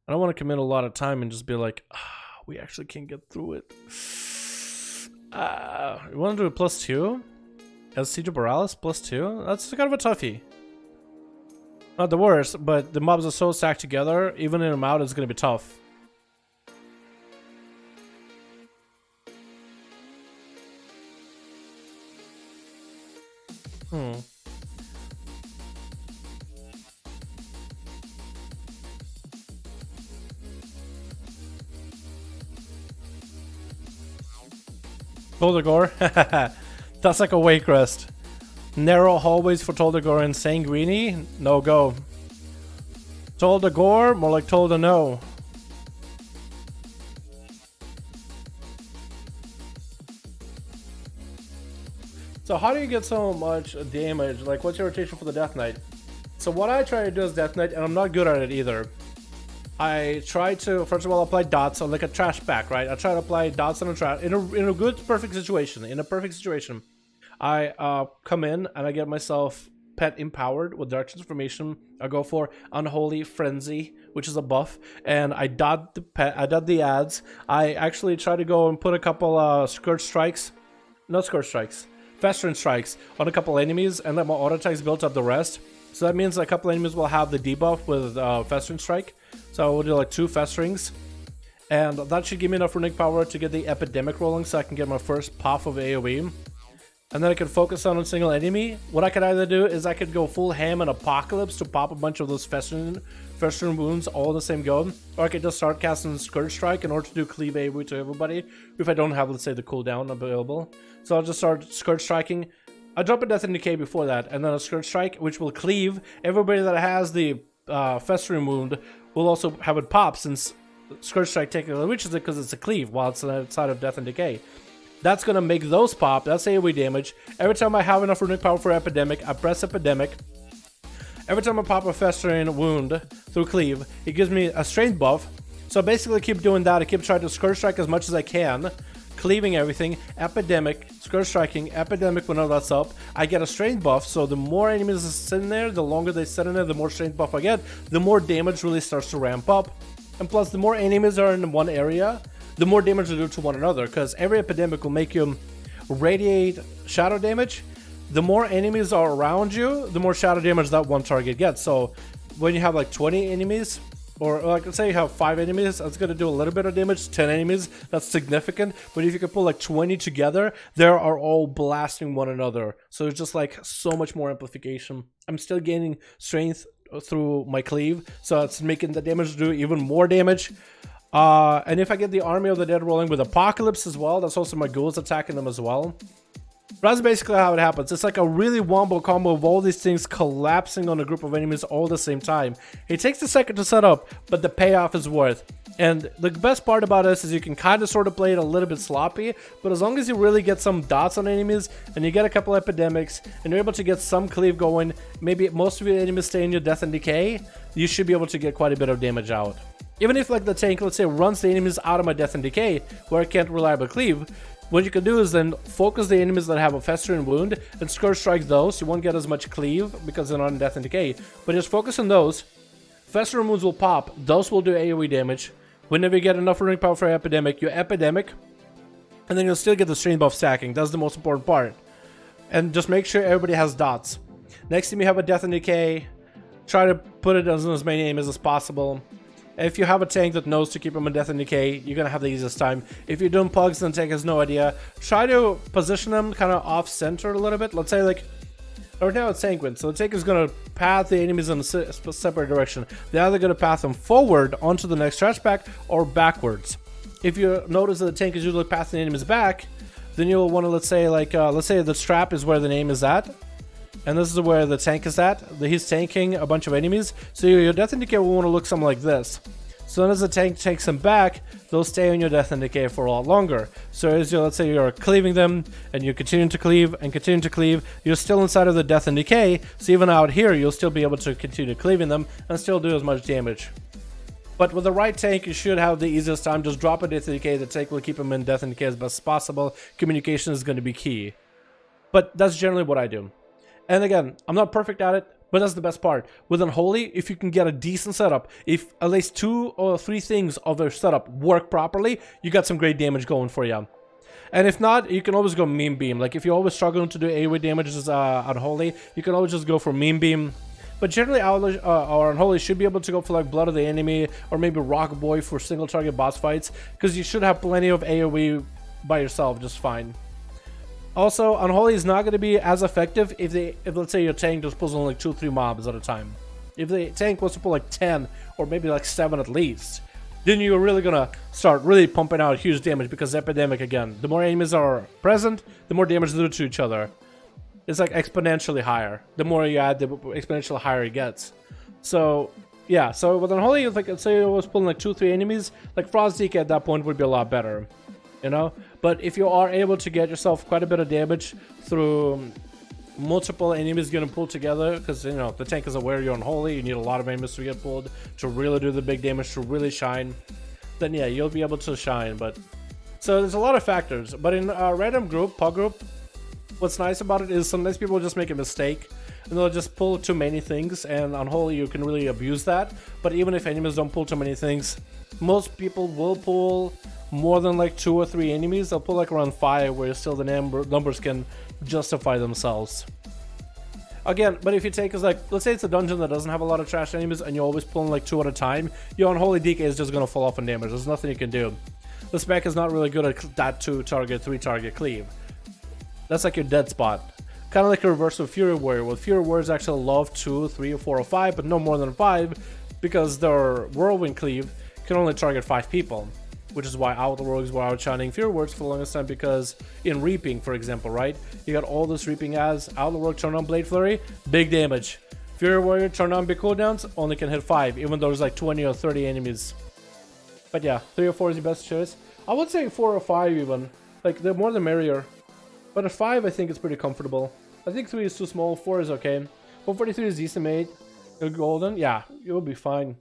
A: I don't want to commit a lot of time and just be like, we actually can't get through it. You want to do a +2? As Siege of Borealis +2? That's kind of a toughie. Not the worst, but the mobs are so stacked together, even in them out, it's going to be tough. Toldagor? That's like a wake rest. Narrow hallways for Toldagor and Sanguini? No go. Toldagor? More like Toldano. So how do you get so much damage? Like, what's your rotation for the Death Knight? So what I try to do is Death Knight, and I'm not good at it either. I try to, first of all, apply dots on like a trash pack, right? I try to apply dots on a trash in a good, perfect situation. In a perfect situation, I come in and I get myself pet empowered with dark transformation. I go for Unholy Frenzy, which is a buff, and I dot the pet. I dot the ads. I actually try to go and put a couple Scourge Strikes, not Scourge Strikes, Festering Strikes on a couple enemies, and let my auto attacks build up the rest. So that means a couple enemies will have the debuff with Festering Strike. So I will do like 2 Festerings. And that should give me enough runic power to get the Epidemic rolling so I can get my first puff of AoE. And then I can focus on a single enemy. What I could either do is I could go full ham and Apocalypse to pop a bunch of those Festering wounds all in the same go. Or I could just start casting Scourge Strike in order to do cleave AoE to everybody if I don't have, let's say, the cooldown available. So I'll just start Scourge Striking. I drop a Death and Decay before that, and then a Scourge Strike, which will cleave. Everybody that has the Festering wound will also have it pop, since Scourge Strike technically reaches it because it's a cleave while it's outside of Death and Decay. That's going to make those pop. That's AoE damage. Every time I have enough runic power for Epidemic, I press Epidemic. Every time I pop a Festering wound through cleave, it gives me a strength buff. So I basically keep doing that. I keep trying to Scourge Strike as much as I can, cleaving everything, Epidemic, Scourge Striking, Epidemic whenever that's up. I get a strength buff, so the more enemies sit in there, the longer they sit in there, the more strength buff I get, the more damage really starts to ramp up. And plus, the more enemies are in one area, the more damage they do to one another, because every Epidemic will make you radiate shadow damage. The more enemies are around you, the more shadow damage that one target gets. So when you have like 20 enemies, or like let's say you have 5 enemies, that's going to do a little bit of damage. 10 enemies, that's significant. But if you can pull like 20 together, they are all blasting one another. So it's just like so much more amplification. I'm still gaining strength through my cleave, so it's making the damage do even more damage. And if I get the Army of the Dead rolling with Apocalypse as well, that's also my ghouls attacking them as well. But that's basically how it happens. It's like a really wombo combo of all these things collapsing on a group of enemies all at the same time. It takes a second to set up, but the payoff is worth. And the best part about this is you can kind of sort of play it a little bit sloppy, but as long as you really get some dots on enemies, and you get a couple Epidemics, and you're able to get some cleave going, maybe most of your enemies stay in your Death and Decay, you should be able to get quite a bit of damage out. Even if like the tank, let's say, runs the enemies out of my Death and Decay, where I can't reliably cleave, what you can do is then focus the enemies that have a Festering wound and Scourge Strike those. You won't get as much cleave because they're not in Death and Decay, but just focus on those. Festering wounds will pop, those will do AoE damage. Whenever you get enough runic power for Epidemic, you Epidemic, and then you'll still get the strength buff stacking. That's the most important part. And just make sure everybody has dots. Next time you have a Death and Decay, try to put it on as many enemies as possible. If you have a tank that knows to keep them in Death and Decay, you're gonna have the easiest time. If you're doing pugs and the tank has no idea, try to position them kind of off-center a little bit. Let's say like, Right now it's sanguine, so the tank is going to path the enemies in a separate direction. They're either going to path them forward onto the next trash pack or backwards. If you notice that the tank is usually pathing the enemies back, then you'll want to, let's say the trap is where the name is at, and this is where the tank is at. He's tanking a bunch of enemies, so your death indicator will want to look something like this. So then as the tank takes them back, they'll stay on your death indicator for a lot longer. So as you, let's say you're cleaving them, and you continue to cleave and continue to cleave, you're still inside of the death and decay, so even out here you'll still be able to continue cleaving them and still do as much damage. But with the right tank, you should have the easiest time. Just drop a death and decay. The tank will keep them in death and decay as best as possible. Communication is going to be key. But that's generally what I do. And again, I'm not perfect at it, but that's the best part. With Unholy, if you can get a decent setup, if at least 2 or 3 things of their setup work properly, you got some great damage going for you. And if not, you can always go Meme Beam. Like if you're always struggling to do AoE damages Unholy, you can always just go for Meme Beam. But generally, our Unholy should be able to go for like Blood of the Enemy or maybe Rock Boy for single target boss fights, because you should have plenty of AoE by yourself just fine. Also, Unholy is not going to be as effective if let's say your tank just pulls on like 2 or 3 mobs at a time. If the tank wants to pull like 10 or maybe like 7 at least, then you're really going to start really pumping out huge damage, because Epidemic, again, the more enemies are present, the more damage they do to each other. It's like exponentially higher. The more you add, the exponentially higher it gets. So yeah, so with Unholy, like let's say I was pulling like 2 or 3 enemies, like Frost DK at that point would be a lot better, you know. But if you are able to get yourself quite a bit of damage through multiple enemies getting pulled together, because you know the tank is aware you're Unholy, you need a lot of enemies to get pulled to really do the big damage, to really shine, then yeah, you'll be able to shine. But so there's a lot of factors. But in a random group, pug group, what's nice about it is sometimes people just make a mistake and they'll just pull too many things, and Unholy you can really abuse that. But even if enemies don't pull too many things, most people will pull more than like 2 or 3 enemies. They'll pull like around 5, where still the numbers can justify themselves. Again, but if you take is like, let's say it's a dungeon that doesn't have a lot of trash enemies and you're always pulling like 2 at a time, your Unholy DK is just going to fall off in damage. There's nothing you can do. The spec is not really good at that 2 target, 3 target cleave. That's like your dead spot. Kind of like a reverse of Fury Warrior. Well, Fury Warriors actually love 2, 3, or 4, or 5, but no more than 5, because their Whirlwind Cleave can only target 5 people. Which is why Outlaw Rogues were outshining Fury Warriors for the longest time, because in Reaping, for example, right? You got all this Reaping as Outlaw Rogue turn on Blade Flurry, big damage. Fury Warrior turn on big cooldowns, only can hit 5, even though there's like 20 or 30 enemies. But yeah, 3 or 4 is your best choice. I would say 4 or 5 even. Like, the more the merrier. But at 5, I think it's pretty comfortable. I think 3 is too small, 4 is okay. 443 is decent, mate. Golden, yeah, you'll be fine.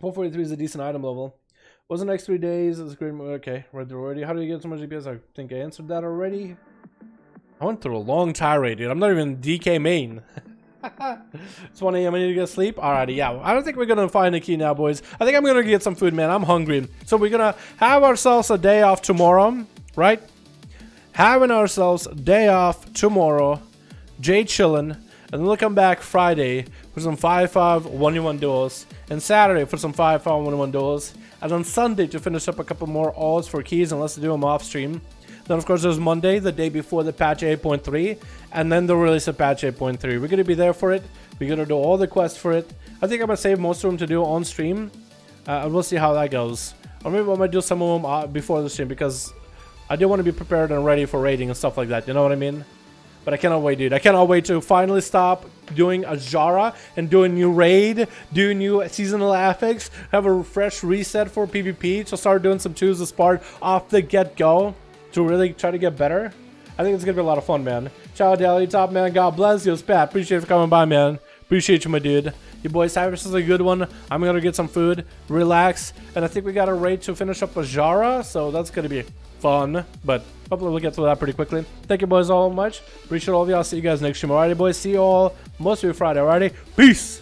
A: 443 is a decent item level. Was the next 3 days? It's great. Okay, read through already. How do you get so much DPS? I think I answered that already. I went through a long tirade, dude. I'm not even DK main. It's 1 AM. I need to get sleep. Alrighty, yeah. I don't think we're gonna find a key now, boys. I think I'm gonna get some food, man. I'm hungry. So we're gonna have ourselves a day off tomorrow, right? Having ourselves a day off tomorrow. Jay chillin'. And then we'll come back Friday for some 5-5 1v1 duels. And Saturday for some 5-5 1v1 duels. And on Sunday to finish up a couple more alls for keys, and let's do them off stream. Then of course there's Monday, the day before the patch 8.3, and then the release of patch 8.3. We're gonna be there for it. We're gonna do all the quests for it. I think I'm gonna save most of them to do on stream, and we'll see how that goes. Or maybe I might do some of them before the stream, because I do want to be prepared and ready for raiding and stuff like that. You know what I mean? But I cannot wait, dude. I cannot wait to finally stop doing a Jara and do a new raid, do new seasonal affix, have a fresh reset for PvP, to start doing some 2s of Spart off the get-go to really try to get better. I think it's going to be a lot of fun, man. Ciao, Daily Top, man. God bless you, Spat. Appreciate you for coming by, man. Appreciate you, my dude. You boys, have yourselves a good one. I'm going to get some food, relax, and I think we got a raid to finish up a Jara, so that's going to be fun, but hopefully we'll get through that pretty quickly. Thank you boys all much. Appreciate all of y'all. See you guys next stream. Alrighty, boys. See you all most of you Friday. Alrighty. Peace.